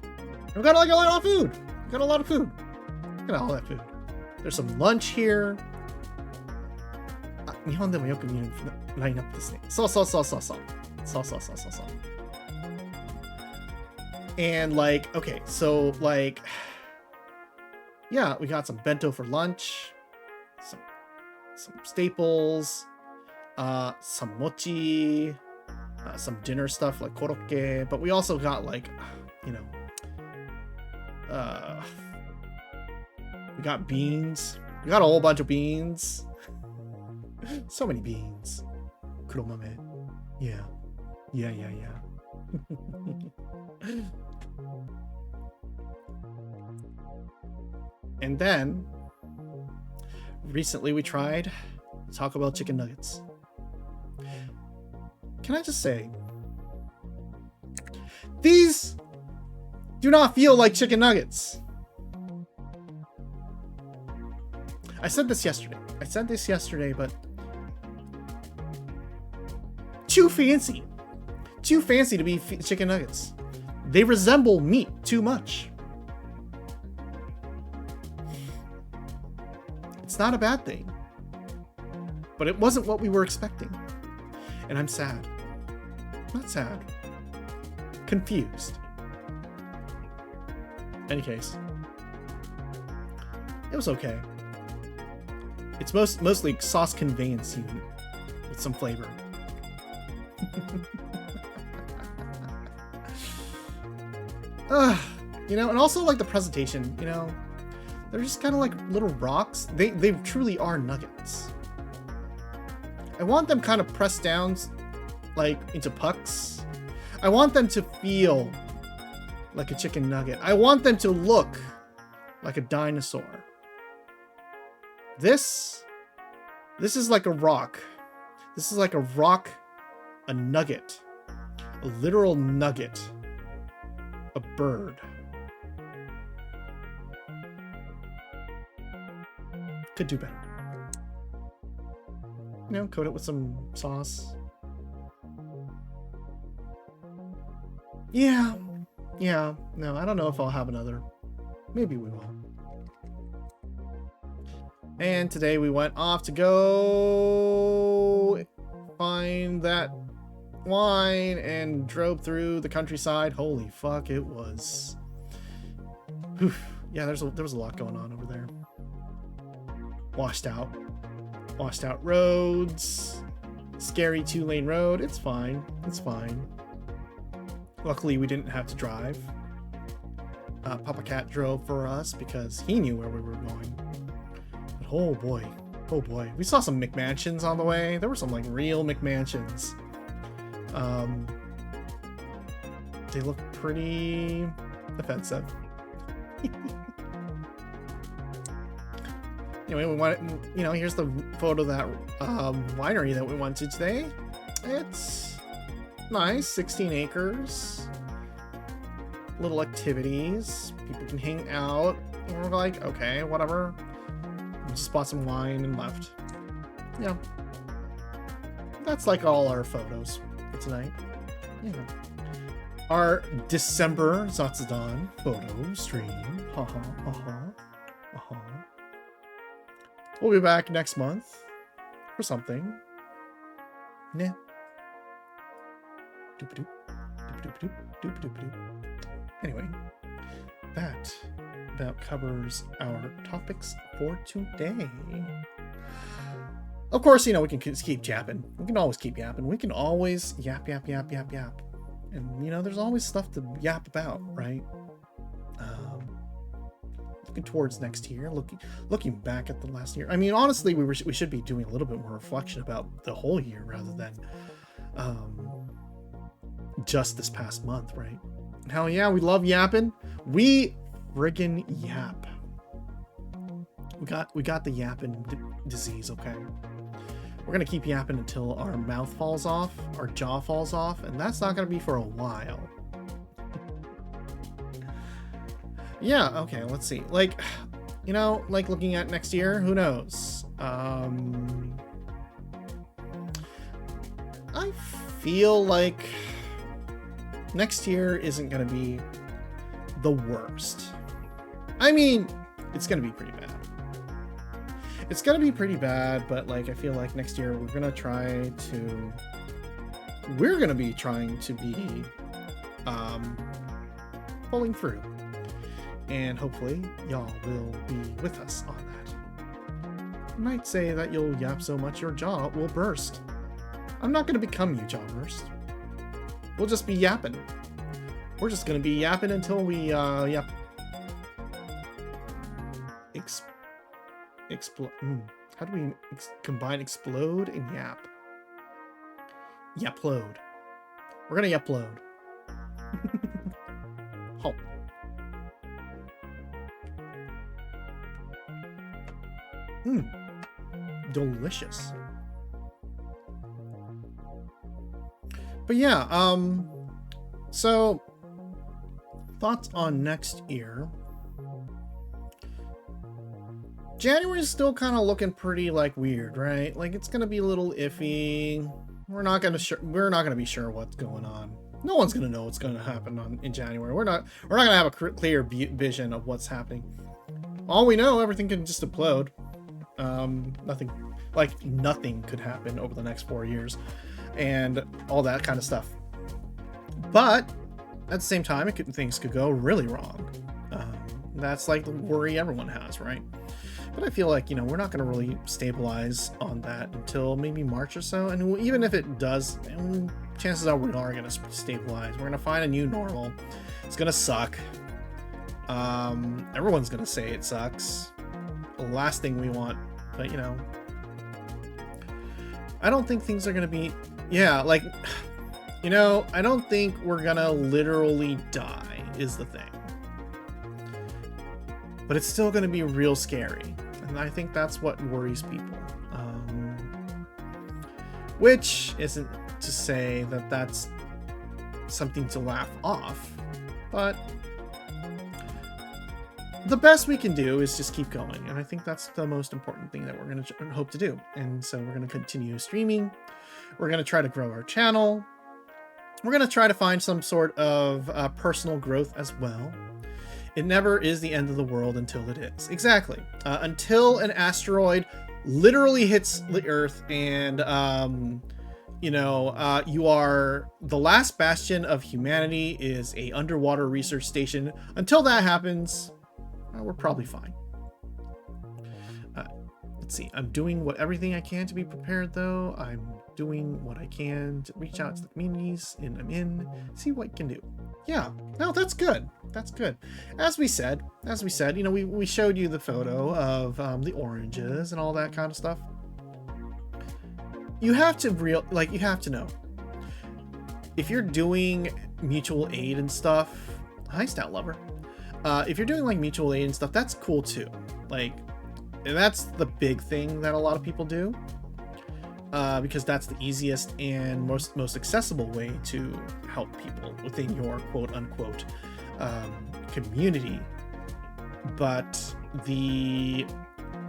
And we got like a lot of food. We got a lot of food. Look at all that food. There's some lunch here. 日本でもよく見るラインナップですね。そう。And like, okay, so like, yeah, we got some bento for lunch, some staples, some mochi, some dinner stuff like korokke, but we also got like, you know, we got beans. We got a whole bunch of beans. So many beans. Kuromame. Yeah. Yeah. And then, recently we tried Taco Bell chicken nuggets. Can I just say, these do not feel like chicken nuggets. I said this yesterday, but too fancy to be chicken nuggets. They resemble meat too much. It's not a bad thing, but it wasn't what we were expecting, and I'm sad. Not sad, confused. Any case, it was okay. It's mostly sauce conveyance unit with some flavor. You know, and also like the presentation, you know, they're just kind of like little rocks. They truly are nuggets. I want them kind of pressed down like into pucks. I want them to feel like a chicken nugget. I want them to look like a dinosaur. This is like a rock. This is like a rock, a nugget, a literal nugget, a bird. Could do better. You know, coat it with some sauce. Yeah. No, I don't know if I'll have another. Maybe we will. And today we went off to go find that wine and drove through the countryside. Holy fuck, it was. Whew. Yeah, there was a lot going on over there. Washed out roads, scary 2-lane road. It's fine. Luckily, we didn't have to drive. Papa Cat drove for us because he knew where we were going. But oh boy, we saw some McMansions on the way. There were some like real McMansions. They look pretty offensive. Anyway, we want, you know, here's the photo of that winery that we went to today. It's nice, 16 acres, little activities, people can hang out, and we're like, okay, whatever. We just bought some wine and left. Yeah. That's like all our photos for tonight. Yeah. Our December Zatsudan photo stream. We'll be back next month for something. Nah. Anyway, that about covers our topics for today. Of course, you know, we can keep yapping. We can always keep yapping. We can always yap. And, you know, there's always stuff to yap about, right? Looking towards next year, looking back at the last year. I mean, honestly, we should be doing a little bit more reflection about the whole year rather than just this past month, right? Hell yeah, we love yapping. We friggin' yap. We got the yapping disease, okay? We're gonna keep yapping until our mouth falls off, our jaw falls off, and that's not gonna be for a while. Yeah, okay, let's see. Like, you know, like looking at next year, who knows? I feel like next year isn't gonna be the worst. I mean, it's gonna be pretty bad. It's gonna be pretty bad, but like I feel like next year we're gonna be trying to be pulling through. And hopefully y'all will be with us on that. I might say that you'll yap so much your jaw will burst. I'm not gonna become you, jaw burst. We'll just be yapping. We're just gonna be yapping until we yap. How do we combine explode and yap? Yaplode. We're gonna yaplode. Halt. Delicious. But yeah, so thoughts on next year. January is still kind of looking pretty like weird, right? Like it's gonna be a little iffy. We're not gonna be sure what's going on. No one's gonna know what's gonna happen in January. We're not gonna have a clear vision of what's happening. All we know, everything can just implode. Nothing could happen over the next 4 years, and all that kind of stuff. But at the same time, things could go really wrong. That's like the worry everyone has, right? But I feel like, we're not going to really stabilize on that until maybe March or so. And even if it does, chances are we are going to stabilize. We're going to find a new normal. It's going to suck. Everyone's going to say it sucks. The last thing we want. But, I don't think things are going to be... Yeah, I don't think we're going to literally die is the thing. But it's still going to be real scary. And I think that's what worries people. Which isn't to say that that's something to laugh off. But the best we can do is just keep going. And I think that's the most important thing that we're going to hope to do. And so we're going to continue streaming. We're going to try to grow our channel. We're going to try to find some sort of personal growth as well. It never is the end of the world until it is. Exactly. Until an asteroid literally hits the Earth and, you are the last bastion of humanity is a underwater research station. Until that happens, we're probably fine. Let's see. I'm doing everything I can to be prepared, though. I'm doing what I can to reach out to the communities and I'm in, see what I can do. Yeah, no, that's good. That's good. As we said, we showed you the photo of the oranges and all that kind of stuff. You have to know. If you're doing mutual aid and stuff, hi Stout Lover. If you're doing like mutual aid and stuff, that's cool too. And that's the big thing that a lot of people do. Because that's the easiest and most accessible way to help people within your quote-unquote community. But the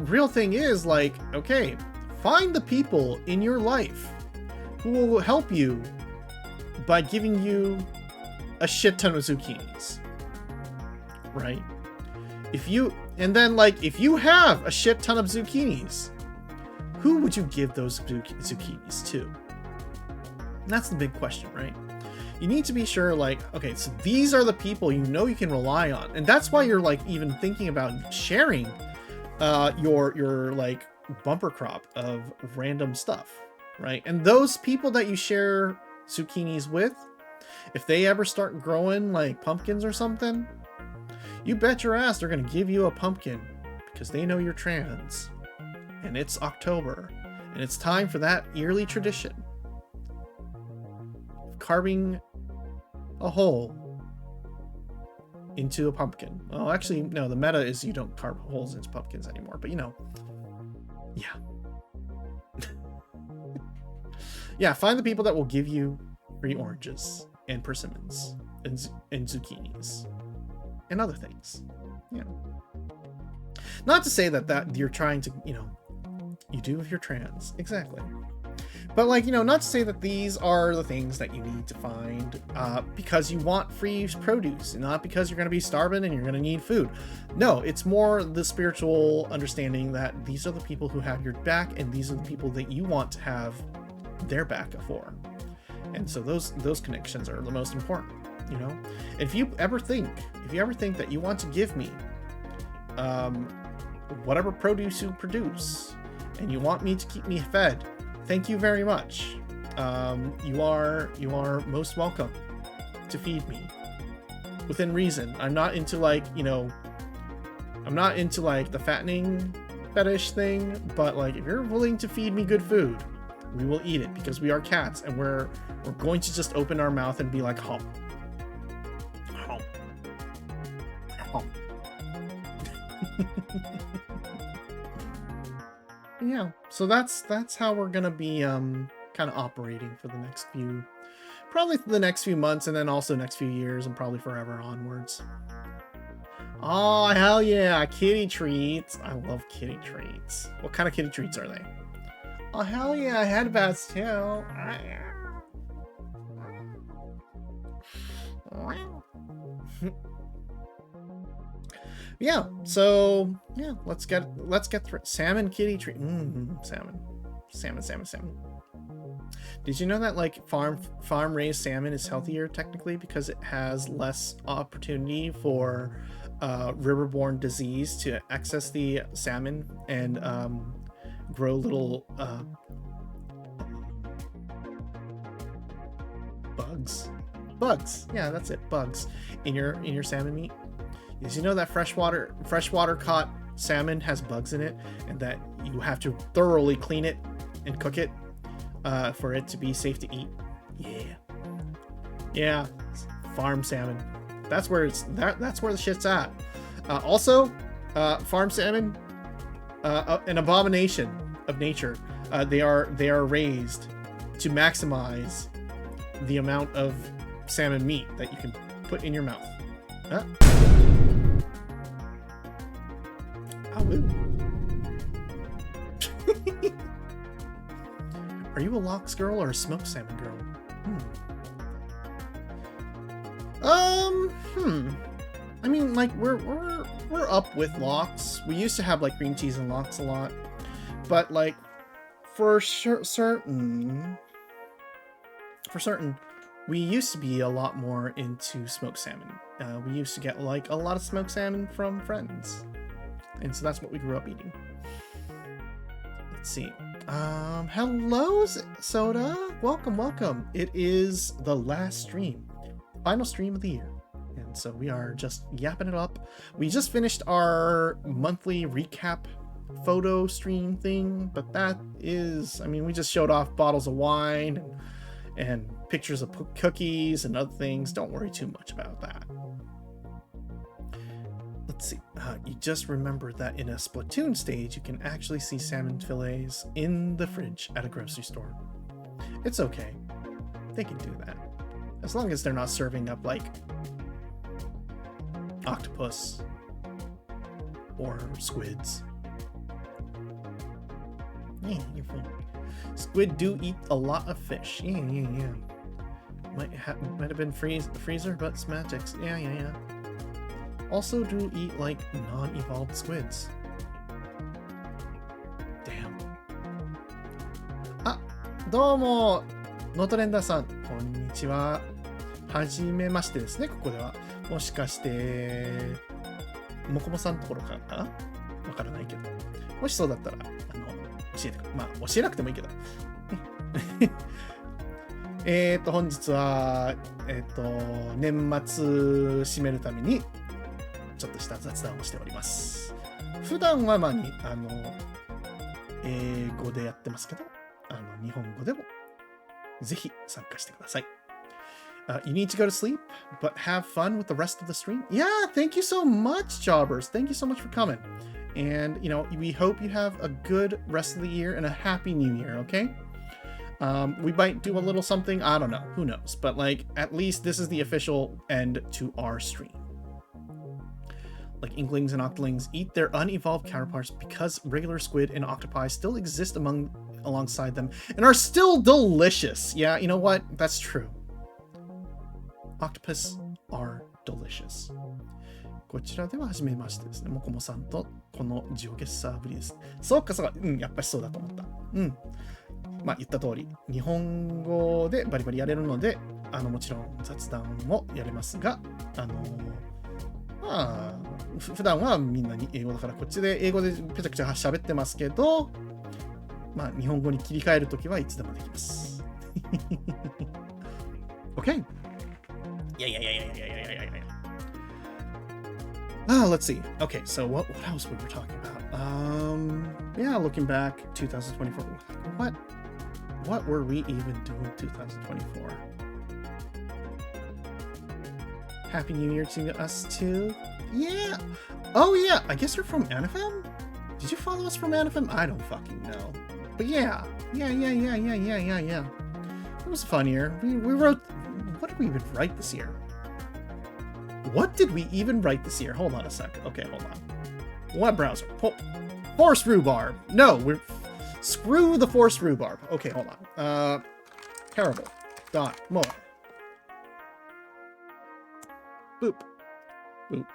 real thing is okay, find the people in your life who will help you by giving you a shit ton of zucchinis, right? If you have a shit ton of zucchinis, who would you give those zucchinis to? And that's the big question, right? You need to be sure, okay, so these are the people you can rely on. And that's why you're even thinking about sharing your bumper crop of random stuff, right? And those people that you share zucchinis with, if they ever start growing pumpkins or something, you bet your ass they're going to give you a pumpkin because they know you're trans. And it's October, and it's time for that yearly tradition of carving a hole into a pumpkin. Well, actually, no, the meta is you don't carve holes into pumpkins anymore, but yeah. Yeah, find the people that will give you free oranges and persimmons and zucchinis and other things. Yeah. Not to say that you're trying to, you do if you're trans. Exactly. But not to say that these are the things that you need to find because you want free produce and not because you're going to be starving and you're going to need food. No, it's more the spiritual understanding that these are the people who have your back and these are the people that you want to have their back for. And so those connections are the most important, If you ever think that you want to give me whatever produce you produce, and you want me to keep me fed, thank you very much. You are most welcome to feed me within reason. I'm not into I'm not into the fattening fetish thing, but like if you're willing to feed me good food, we will eat it because we are cats, and we're going to just open our mouth and be like, hum. Hum. Hum. Yeah, so that's how we're gonna be kind of operating for the next few, probably the next few months, and then also next few years, and probably forever onwards. Oh, hell yeah, kitty treats. I love kitty treats. What kind of kitty treats are they? Oh, hell yeah, headbands too. Yeah, so yeah, let's get through salmon kitty treat. Salmon. Did you know that like farm raised salmon is healthier technically because it has less opportunity for riverborne disease to access the salmon and grow little bugs. Yeah, that's it. Bugs in your salmon meat. Did you know that freshwater caught salmon has bugs in it, and that you have to thoroughly clean it and cook it for it to be safe to eat? Yeah, farm salmon. That's where that's where the shit's at. Also, farm salmon, an abomination of nature. They are raised to maximize the amount of salmon meat that you can put in your mouth. Are you a lox girl or a smoked salmon girl? I mean, like we're up with lox. We used to have like cream cheese and lox a lot, but like for certain, we used to be a lot more into smoked salmon. We used to get like a lot of smoked salmon from friends, and so that's what we grew up eating. Let's see. Hello, Soda. Welcome. It is the last stream, final stream of the year. And so we are just yapping it up. We just finished our monthly recap photo stream thing, but that is, I mean, we just showed off bottles of wine and pictures of cookies and other things. Don't worry too much about that. Let's see. You just remember that in a Splatoon stage, you can actually see salmon fillets in the fridge at a grocery store. It's okay. They can do that. As long as they're not serving up like octopus or squids. Yeah, you're fine. Squid do eat a lot of fish. Yeah. Might have been freezer, but semantics. Yeah. Also do eat like non-evolved squids. Damn. あ、どうも、ノートレンダーさん、こんにちは。はじめましてですね、ここでは。もしかして、もこもさんのところからかな？わからないけど。もしそうだったら、教えてくれ。まあ、教えなくてもいいけど。本日は、年末締めるために、ちょっとした雑談をしております。普段はまあ英語でやってますけど、日本語でもぜひ参加してください。You need to go to sleep, but have fun with the rest of the stream. Yeah, thank you so much, Jobbers. Thank you so much for coming. And, we hope you have a good rest of the year and a happy new year, okay? We might do a little something, I don't know, who knows. But, like, at least this is the official end to our stream. Like inklings and octolings eat their unevolved counterparts because regular squid and octopi still exist alongside them and are still delicious. Yeah, you know what? That's true. Octopus are delicious. こちらでは初めましてですね。もこもさんとこのジオゲッサーぶりです。そうか。やっぱりそうだと思った。まあ言った通り、日本語でバリバリやれるので、もちろん雑談もやれますが、まあ普段はみんなに英語だからこっちで英語でペチャクチャ喋ってますけど、まあ日本語に切り替えるときはいつでもできます。Okay. Yeah. Let's see. Okay, so what else we were talking about? Yeah, looking back, 2024. What were we even doing 2024? Happy New Year to us too. Yeah. Oh yeah. I guess you're from NFM? Did you follow us from NFM? I don't fucking know. But yeah. Yeah. It was a fun year. We wrote. What did we even write this year? What did we even write this year? Hold on a sec. Okay, hold on. Web browser. Force rhubarb. No, we're screw the force rhubarb. Okay, hold on. Terrible. Dot more. Boop. Boop.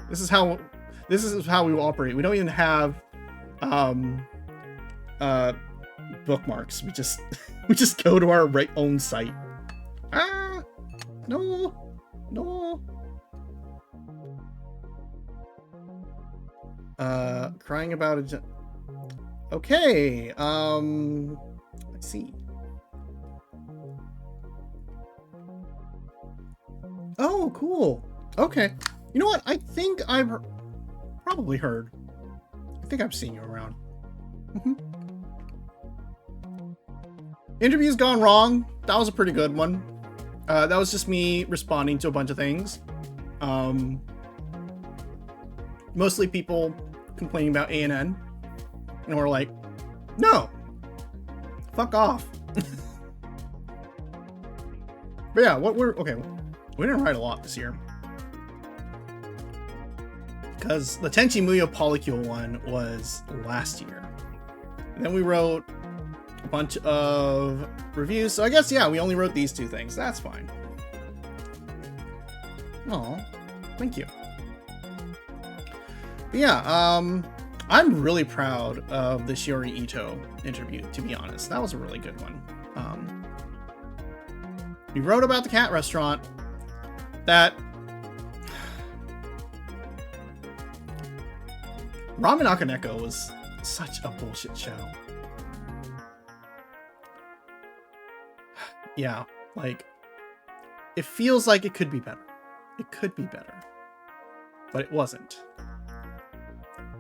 This is how we will operate. We don't even have bookmarks. We just go to our own site. No. Crying about it. Okay. Let's see. Oh, cool. Okay. You know what? I think I've probably heard. I think I've seen you around. Interview's gone wrong. That was a pretty good one. That was just me responding to a bunch of things. Mostly people complaining about ANN. And we're like, no. Fuck off. But yeah, okay. We didn't write a lot this year. Because the Tenchi Muyo Polycule one was last year. And then we wrote a bunch of reviews. So I guess, yeah, we only wrote these two things. That's fine. Oh, thank you. But yeah, I'm really proud of the Shiori Ito interview, to be honest. That was a really good one. We wrote about the cat restaurant that Ramen Akaneko was such a bullshit show. Yeah, like, it feels like it could be better. It could be better. But it wasn't.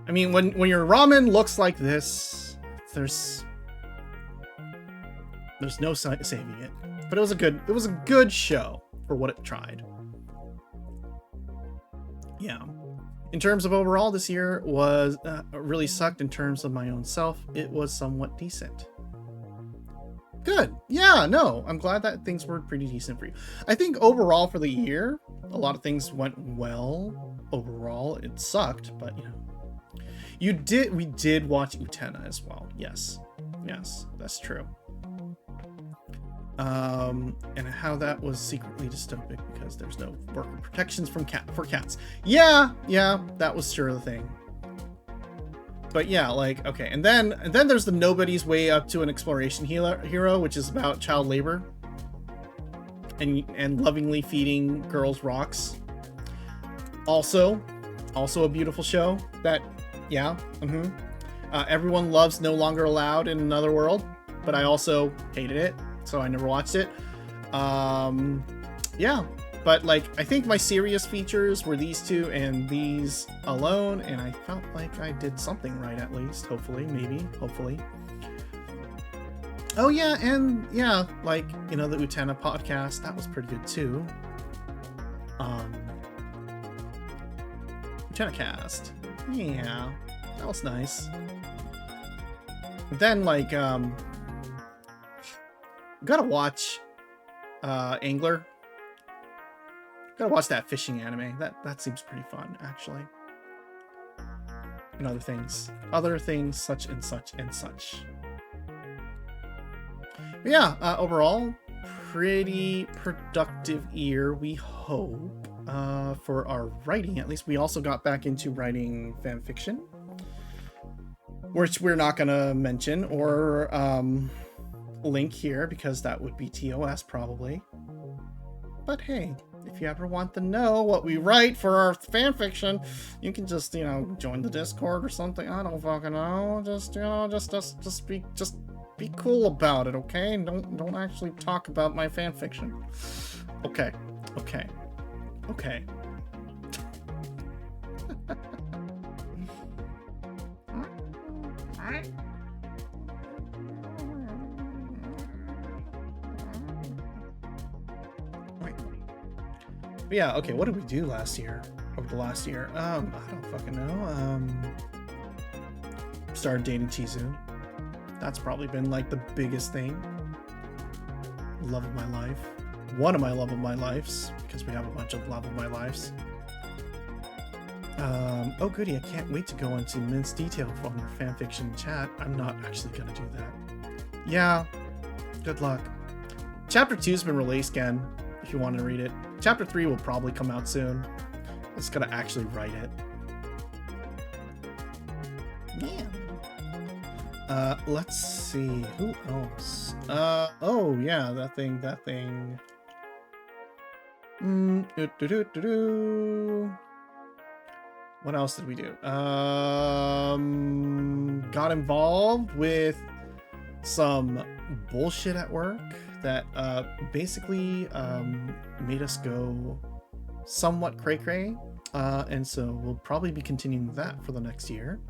I mean, when your ramen looks like this, there's no saving it. But it was a good show for what it tried. Yeah. In terms of overall, this year was really sucked. In terms of my own self, it was somewhat decent. Good. Yeah, no, I'm glad that things were pretty decent for you. I think overall for the year, a lot of things went well. Overall, it sucked, but you know. We did watch Utena as well. Yes, that's true. And how that was secretly dystopic because there's no worker protections for cats. Yeah, that was sure the thing. But yeah, like, okay, and then there's the Nobody's Way Up to an Exploration Hero, which is about child labor and lovingly feeding girls rocks. Also a beautiful show that, yeah, everyone loves No Longer Allowed in Another World, but I also hated it, so I never watched it. Yeah, but like, I think my serious features were these two and these alone, and I felt like I did something right, at least. Hopefully. Oh yeah, and yeah, like, you know, the Utena podcast, that was pretty good too. Utena cast. Yeah, that was nice. But then, like, gotta watch Angler. Gotta watch that fishing anime. That seems pretty fun, actually. And other things such and such and such. But yeah, overall, pretty productive year, we hope, for our writing. At least we also got back into writing fan fiction, which we're not gonna mention or link here because that would be TOS probably. But hey, if you ever want to know what we write for our fan fiction, you can just, you know, join the Discord or something. I don't fucking know. Just, you know, just be cool about it, okay? Don't actually talk about my fan fiction. Okay. yeah, okay, what did we do last year? Over the last year? I don't fucking know. Started dating Chizu. That's probably been like the biggest thing. Love of my life. One of my love of my lives, because we have a bunch of love of my lives. Oh goody, I can't wait to go into minced detail from your fanfiction chat. I'm not actually gonna do that. Yeah, good luck. Chapter 2's been released again, if you want to read it. Chapter 3 will probably come out soon. I'm just gonna actually write it. Yeah. Let's see, who else? Oh yeah, that thing. What else did we do? Got involved with some bullshit at work that basically made us go somewhat cray-cray. And so we'll probably be continuing that for the next year.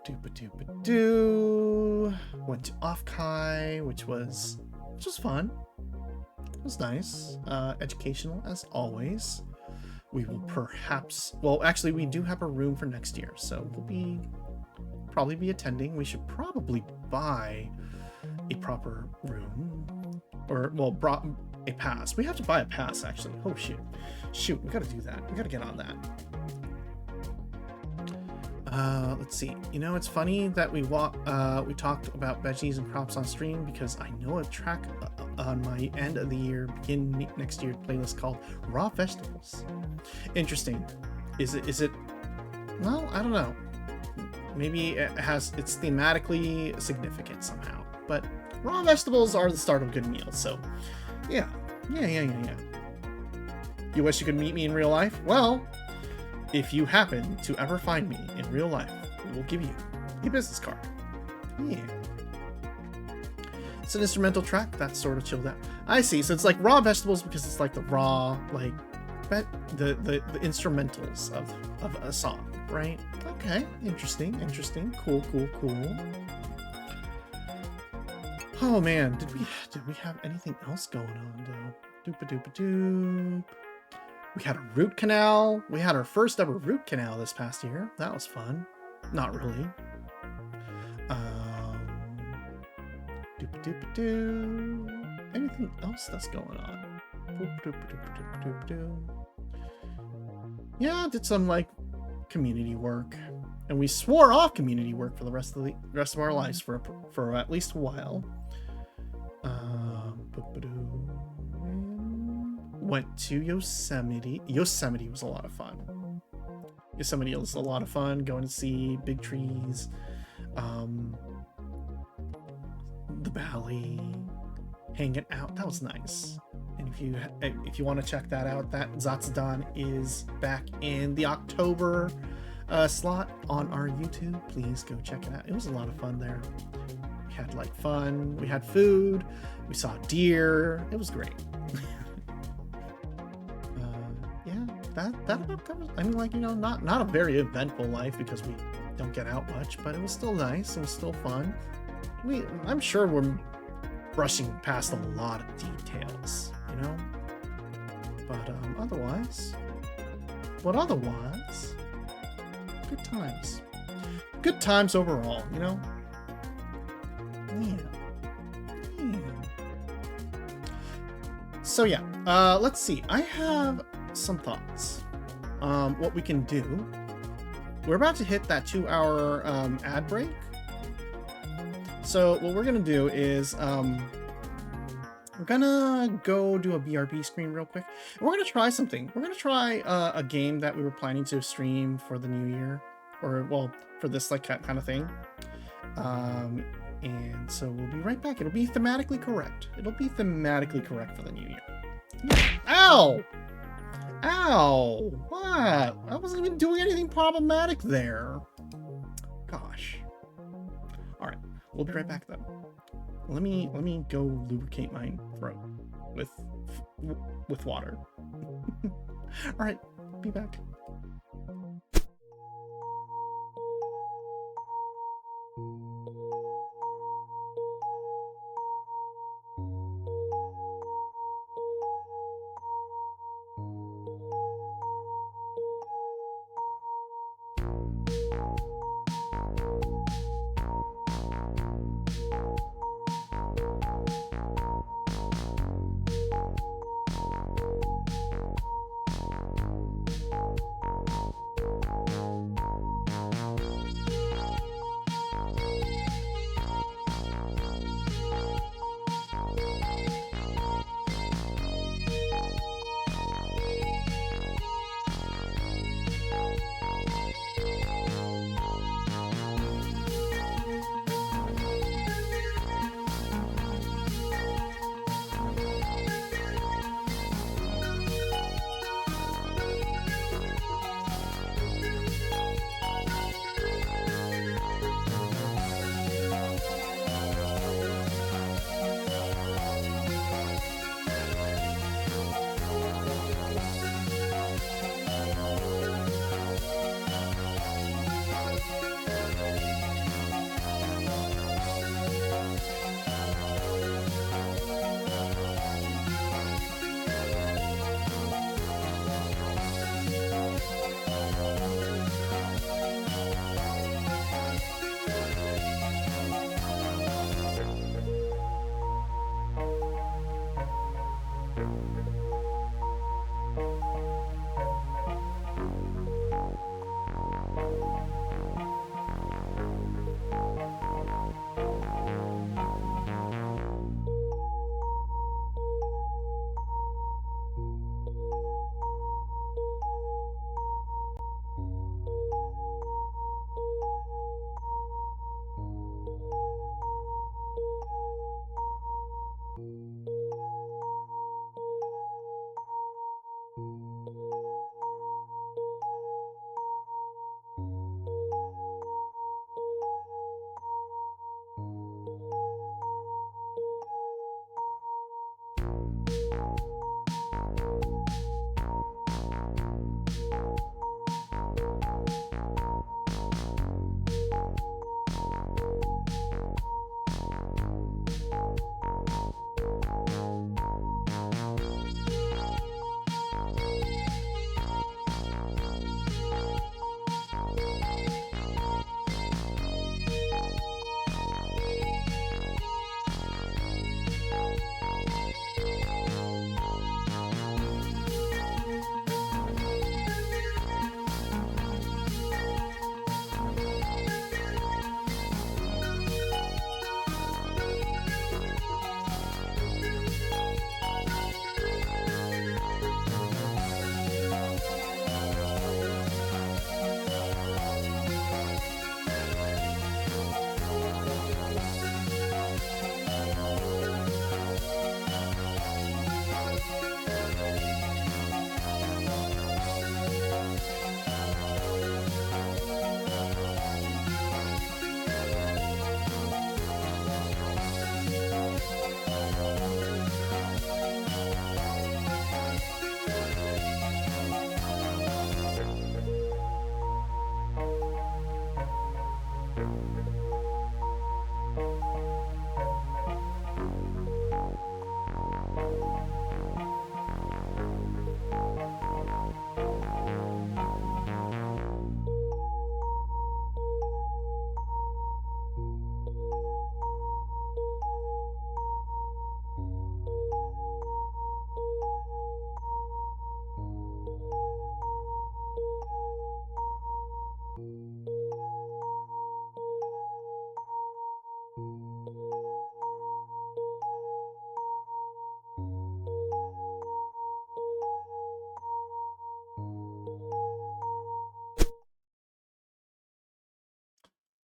Doo-ba-doo-ba-doo. Went to Off-Kai, which was fun. It was nice. Educational as always. We will perhaps, well, actually we do have a room for next year, so we'll probably be attending. We should probably buy a proper room, or well, a pass. We have to buy a pass actually. Oh shoot, we gotta do that. We gotta get on that. Let's see. You know, it's funny that we talked about veggies and crops on stream, because I know a track on my end of the year, begin next year playlist called Raw Vegetables. Interesting. Is it? Well, I don't know. Maybe it's thematically significant somehow. But raw vegetables are the start of good meals, so yeah. You wish you could meet me in real life? Well, if you happen to ever find me in real life, we will give you a business card. Yeah. It's an instrumental track that's sort of chilled out. I see. So it's like raw vegetables because it's like the raw, like the instrumentals of a song, right? Okay. Interesting. Cool. Oh man, did we have anything else going on though? Doop-a-doop-a-doop. We had a root canal. We had our first ever root canal this past year. That was fun. Not really. Doop-a-doop-a-doo. Anything else that's going on? Yeah, did some like community work, and we swore off community work for the rest of our lives for at least a while. Went to Yosemite. Yosemite was a lot of fun. Yosemite was a lot of fun, going to see big trees, the valley, hanging out. That was nice. And if you want to check that out, that Zatsudan is back in the October slot on our YouTube. Please go check it out. It was a lot of fun there. We had like fun. We had food. We saw deer. It was great. Yeah, that about covers. I mean, like, you know, not a very eventful life because we don't get out much, but it was still nice. It was still fun. I'm sure we're brushing past a lot of details, you know. But otherwise, good times. Good times overall, you know. Yeah. So yeah, let's see. I have some thoughts. What we can do. We're about to hit that 2-hour ad break. So what we're gonna do is we're gonna go do a BRB screen real quick. And we're gonna try something. We're gonna try a game that we were planning to stream for the new year, or well, for this like kind of thing. And so we'll be right back. It'll be thematically correct. It'll be thematically correct for the new year. Ow! Ow! What? I wasn't even doing anything problematic there. Gosh. All right, we'll be right back though. Let me go lubricate my throat with water. All right, be back.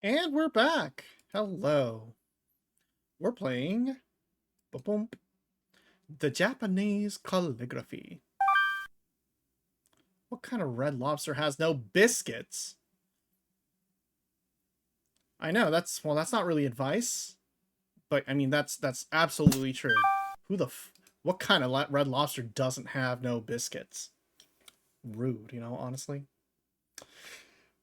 And we're back. Hello. We're playing ba-boom, the Japanese calligraphy. What kind of red lobster has no biscuits? I know, that's not really advice, but I mean that's absolutely true. What kind of red lobster doesn't have no biscuits? Rude, you know, honestly.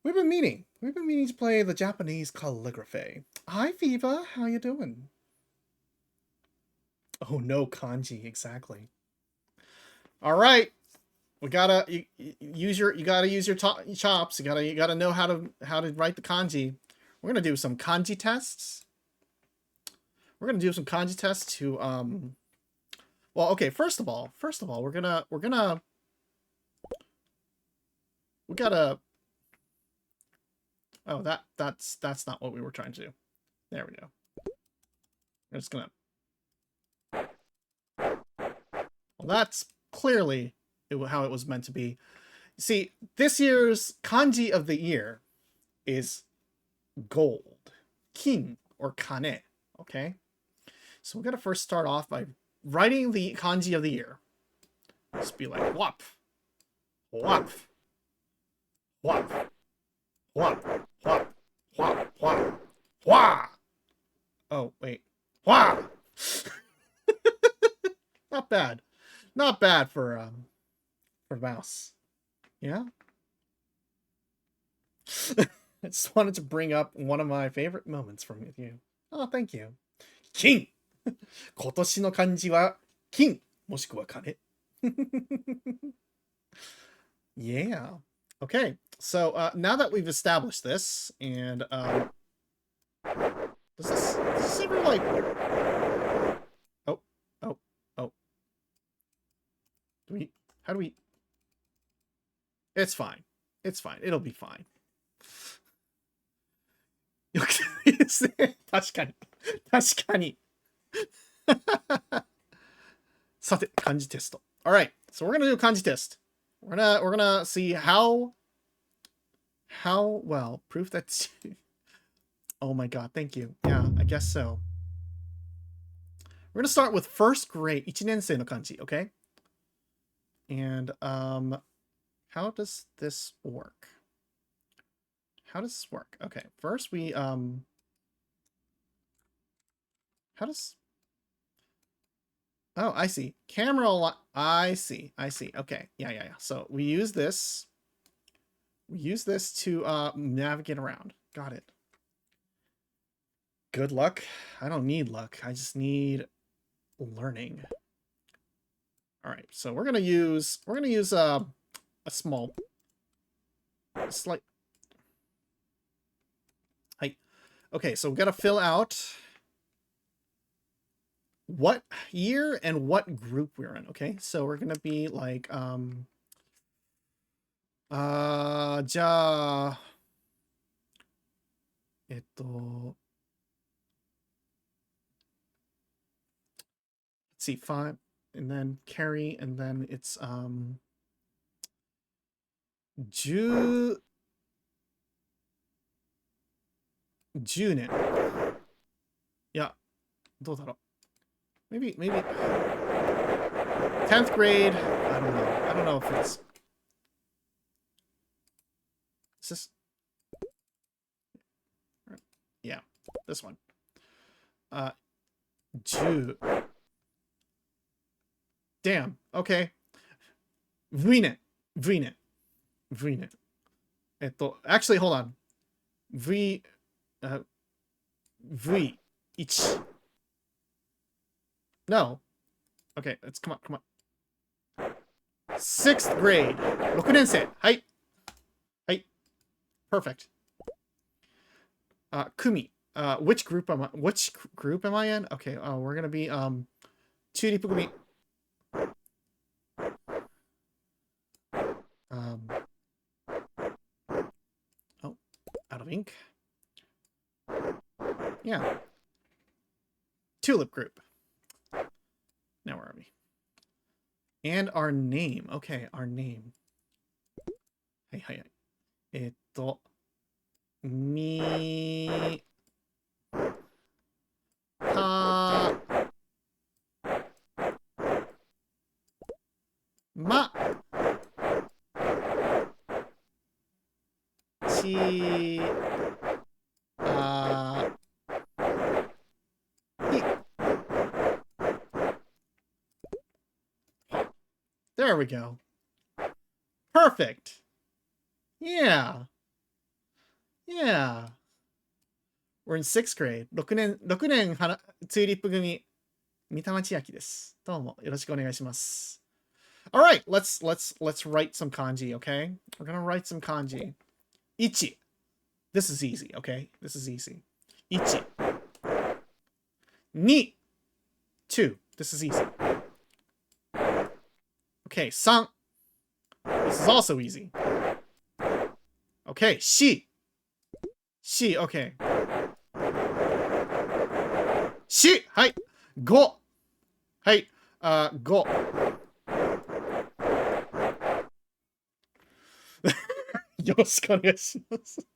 We've been meaning to play the Japanese calligraphy. Hi Viva, how you doing? Oh no, kanji, exactly. All right, we gotta use your chops. You gotta know how to write the kanji. We're gonna do some kanji tests. To Well, okay. First of all, we gotta. Oh, that's not what we were trying to do. There we go. We're just gonna. Well, that's clearly how it was meant to be. See, this year's kanji of the year is gold, king, or kane. Okay, so we're gonna first start off by writing the kanji of the year. Just be like whop, whop, whop, whop, whop, whop, whop, whop. Oh wait, whop. Not bad, not bad for mouse. Yeah. I just wanted to bring up one of my favorite moments from you. Oh, thank you. 金今年の漢字は金もしくは金 Yeah. Okay. So now that we've established this, and does this ever like? Oh, oh, oh. How do we? It's fine. It's fine. It'll be fine. 確かに。確かに。さて、漢字テスト. All right, so we're gonna do a kanji test. We're gonna see how well proof that. Oh my god, thank you. Yeah, I guess so. We're gonna start with first grade 1年生の kanji, okay? And how does this work? Okay, first we how does Oh, I see. I see. Okay. Yeah. So we use this. To navigate around. Got it. Good luck. I don't need luck. I just need learning. All right. So we're gonna use a slight. Height. Okay. So we gotta fill out what year and what group we're in. Okay. So we're gonna be likeじゃあlet's see, 5, and then carry, and then it's 10年. Yeah, どうだろう? Maybe 10th grade. I don't know if it's. Is this? Yeah, this one. 10. Damn. Okay. Vine. Actually, hold on. V. V. Each. No. Okay, let's come on. 6th grade. 6年生. Hi. Perfect. Kumi. Which group am I in? Okay, we're gonna be Churipu Kumi. Oh, out of ink. Yeah. Tulip group. Now where are we? And our name. Okay, our name. Hey. み、た、ま、ち、あ、ひ。There we go. Perfect. Yeah. Yeah. We're in sixth grade. 6年チューリップ組、三玉千秋です。どうもよろしくお願いします。All right, let's write some kanji, okay? We're gonna write some kanji. Ichi. This is easy, okay? This is easy. Ichi. Ni. 2. This is easy. Okay, san. This is also easy. Okay, shi. Shi, okay. Shi. Hi. Go. Hi. Go. よろしくお願いします。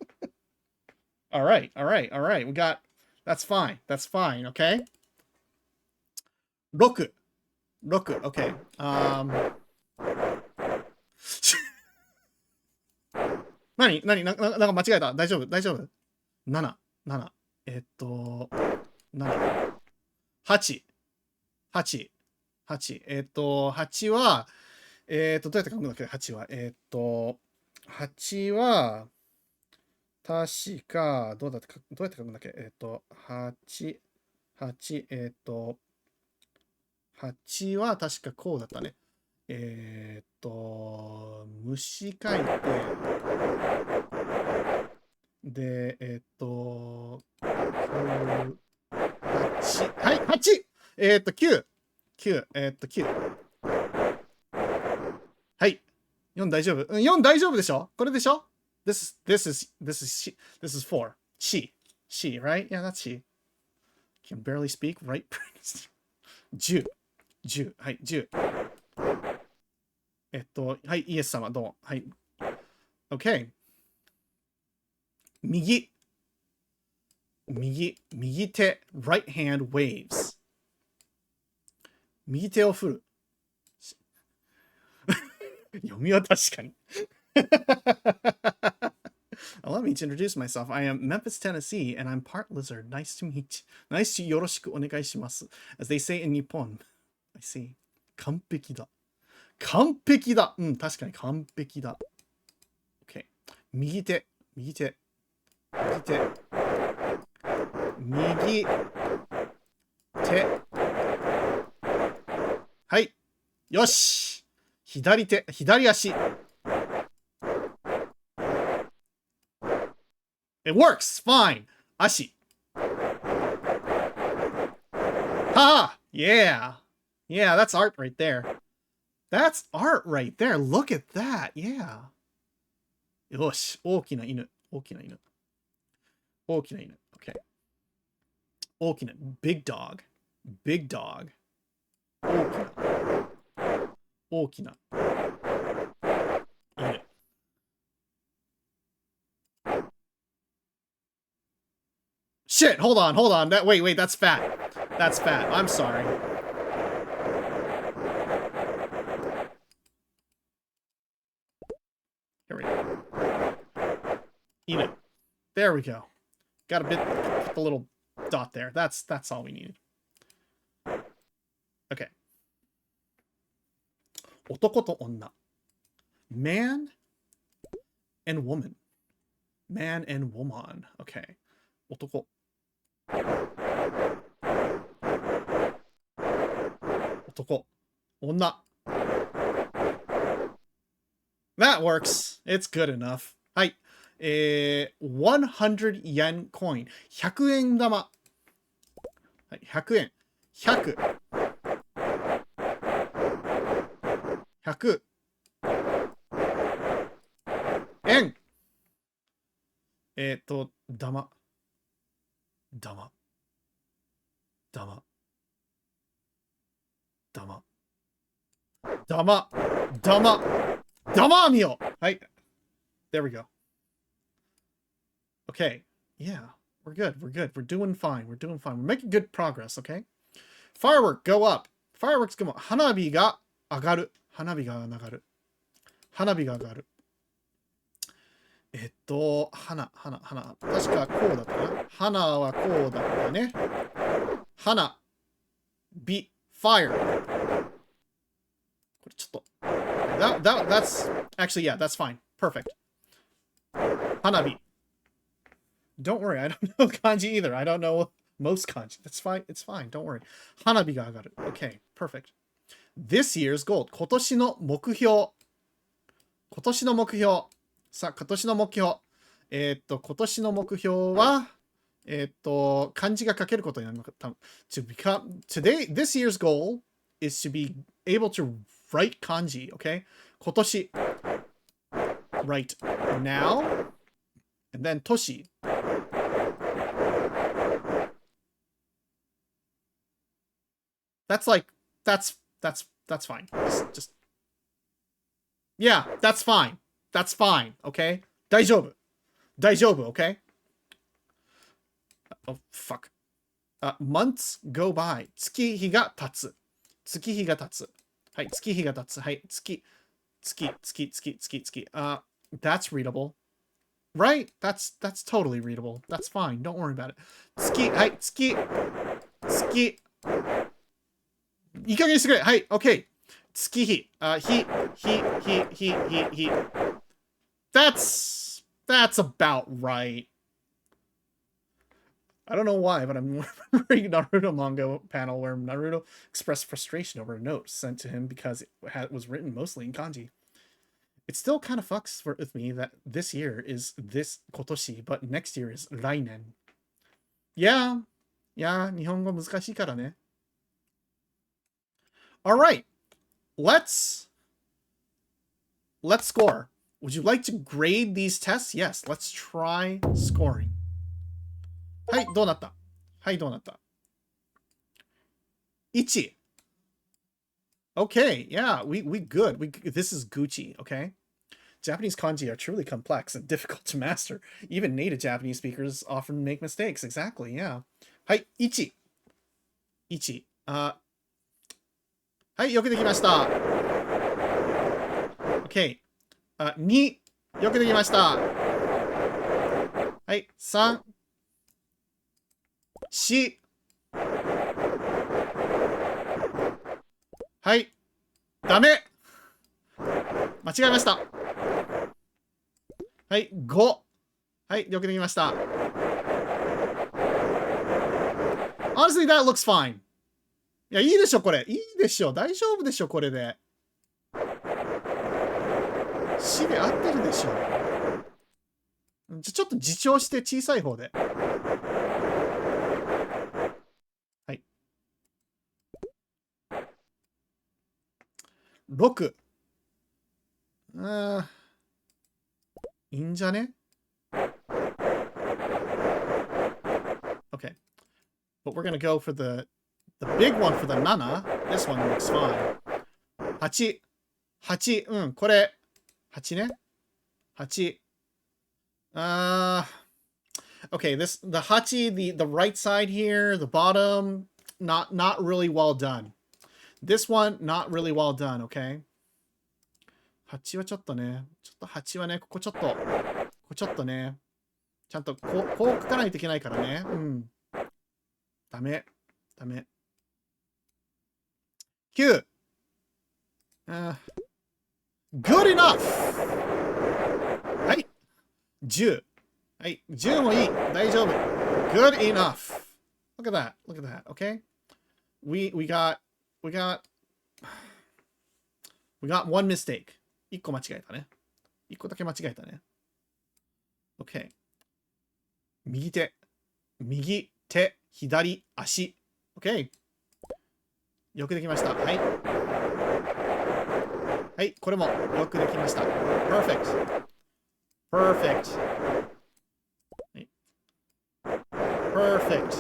All right, all right, all right. We got, that's fine. That's fine, okay? 6. 6, okay. なんか間違えた。大丈夫大丈夫 ?7、7。7。8、8、8。8は、どうやって書くんだっけ ?8 は。8は、確か、どうやって書くんだっけ8、8、8は確かこうだったね。虫書いて、で、9、8、はい、8! 9、9、9。はい。4大丈夫4大丈夫でしょこれでしょ this is 4. She. She, right? Yeah, that's she. Can barely speak, right? 10。10。はい、10。はい、イエス様、どうも。はい。OK。右。右手。right hand waves。右手を振る。読みは確かに。Allow me to introduce myself. I am Memphis, Tennessee, and I'm part lizard. Nice to meet you. Nice to よろしくお願いします。As they say in Nippon. I see. 完璧だ。完璧だ。うん、確かに完璧だ。OK。右手。右手。右手。右手。はい。よし。左手。左足。It works! Fine! 足。Ha! Yeah! Yeah, that's art right there. That's art right there. Look at that. Yeah. よし。大きな犬。大きな犬。大きな犬。Okay. 大きな。Big dog. Big dog. 大きな。犬。Shit! Hold on, hold on. Wait, that's fat. That's fat. I'm sorry. Here we go. Inu. There we go. Got a bit, the little dot there. That's all we needed. Okay. 男と女。Man and woman. Man and woman. Okay. 男。男。女。That works. It's good enough. はい。100 yen coin. 100円玉。はい、100円。100。100。円。玉。玉。玉。玉。玉。玉。玉みよ。はい。There we go. Okay. Yeah. We're good. We're good. We're doing fine. We're doing fine. We're making good progress, okay? Firework, go up. Fireworks go up. Hanabi ga agaru. Hanabi ga agaru. Hanabi ga agaru. 花。確かこうだったな。花はこうだったね。花。Be fire. これちょっと。That's actually, yeah, that's fine. Perfect. Hanabi. Don't worry, I don't know kanji either. I don't know most kanji. That's fine. It's fine. Don't worry. Hanabi ga agaru. Okay, perfect. This year's goal. 今年の目標。今年の目標。さあ、今年の目標。今年の目標は、漢字が書けることになるのか。Today, this year's goal is to be able to write kanji, okay? 今年。Right now. And then 年。That's like, that's fine. Just, yeah, that's fine. That's fine, okay? 大丈夫。大丈夫、okay? Oh, fuck. Months go by. 月日が経つ。月日が経つ。はい、月日が経つ。はい、月。That's readable. Right? That's totally readable. That's fine. Don't worry about it. 月、はい、月。月。いい加減にしてくれ。はい、OK。月日。日。That's about right. I don't know why, but I'm remembering Naruto manga panel where Naruto expressed frustration over a note sent to him because it was written mostly in kanji. It still kind of fucks with me that this year is this kotoshi, but next year is rainen. Yeah, 日本語難しいからね。All right, let's score. Would you like to grade these tests? Yes, let's try scoring. はい、どうなった？はい、どうなった？ 1. Okay, yeah, we good. This is Gucci, okay? Japanese kanji are truly complex and difficult to master. Even native Japanese speakers often make mistakes. Exactly, yeah. はい、1。1。はい、よくできました。OK。2。よくできました。はい、3。4。はい。ダメ。間違えました。はい、5。はい、よくできました。Honestly, that looks fine. いや、いいでしょ、これ。いいでしょ。大丈夫でしょ、これで。死で合ってるでしょ。ちょっと自重して小さい方で。はい。6。いいんじゃね？ Okay. But we're gonna go for the big one for the 7. This one looks fine. 8。8。うん、これ。8ね。8。Okay, the hachi, the right side here, the bottom, not really well done. This one, not really well done, okay? 8はちょっとね、8はね、ここちょっとね、ちゃんとこう書かないといけないからね。うん。ダメ。9。Good enough! はい。10。はい。10もいい。大丈夫。Good enough. Look at that. Okay? We got one mistake. 1個間違えたね。1個だけ間違えたね。Okay. 右手、左足。Okay. よくできました。はい。はい、これもよくできました。Perfect. はい。Perfect.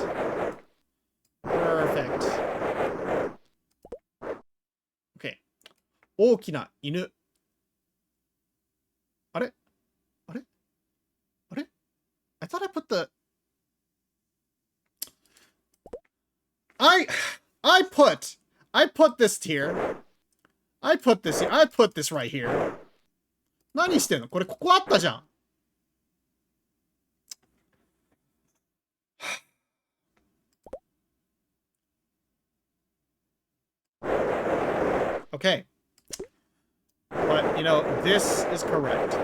Okay. 大きな犬。あれ I thought I put the... I put this here. I put this here. I put this right here. 何してんのこれここあったじゃん。Okay. But, you know, this is correct.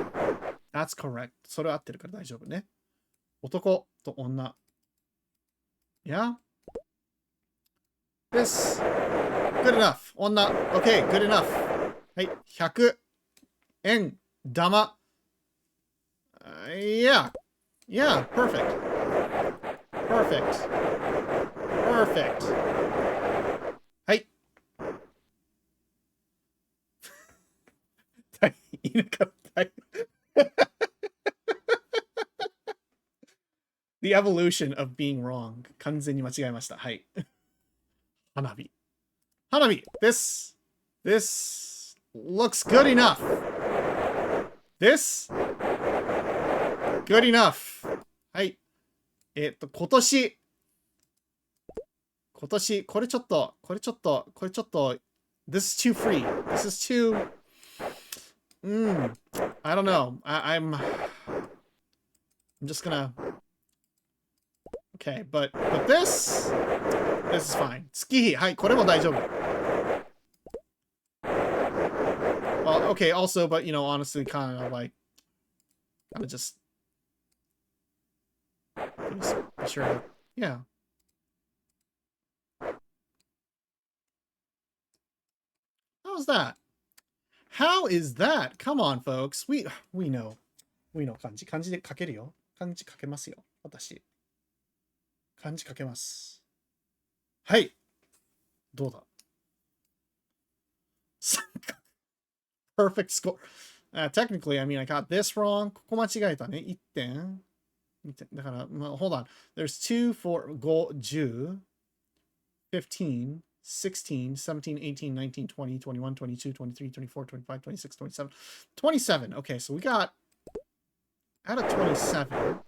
That's correct. それ合ってるから大丈夫ね。男と女。Yeah? This. Good enough. 女。Okay, good enough. はい。100円玉。Yeah. Yeah, perfect. Perfect. Perfect. はい。犬かったい。The evolution of being wrong. 完全に間違えました。はい。花火。花火 This looks good enough. This good enough. はい。今年、これちょっと、This is too free. This is too, I don't know. I'm just gonna, okay, but this is fine. 月日、はい、これも大丈夫。Well, okay, also, but, you know, honestly, kind of just be sure to, yeah. How's that? How is that? Come on, folks. We know. We know 漢字。漢字で書けるよ。漢字書けますよ。私。漢字書けます。はい。どうだ Perfect score. Technically, I mean, I got this wrong. ここ間違えたね。1点。だから、まあ、hold on. There's 2, 4, 5, 10, 15, 16, 17, 18, 19, 20, 21, 22, 23, 24, 25, 26, 27. 27. Okay, so we got out of 27.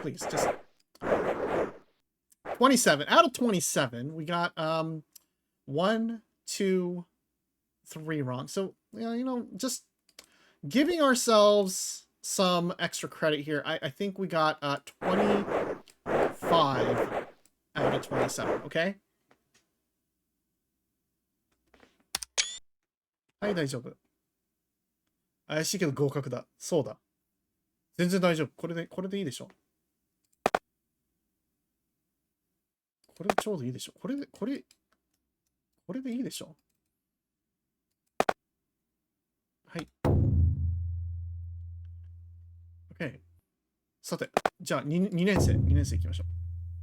Please, just 27. Out of 27, we got 1, 2, 3 wrong. So, you know, just giving ourselves some extra credit here. I think we got 25 out of 27, okay? はい、大丈夫。怪しいけど合格だ。そうだ。全然大丈夫。これでいいでしょ。これちょうどいいでしょ。これでいいでしょ。はい。OK。さて、じゃあ2年生行きましょう。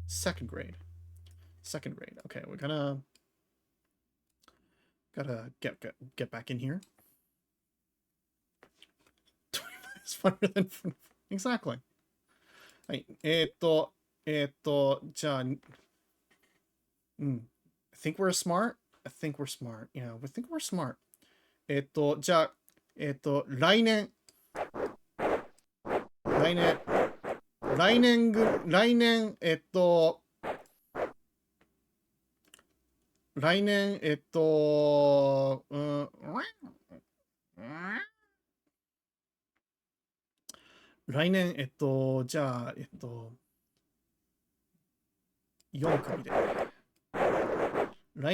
Second grade. Okay, we're gotta get back in here. 25 is funnier than exactly. はい。じゃあ、I think we're smart. Yeah, we think we're smart. じゃあ、来年、来年、来年、来年、来年、じゃあ、4組で。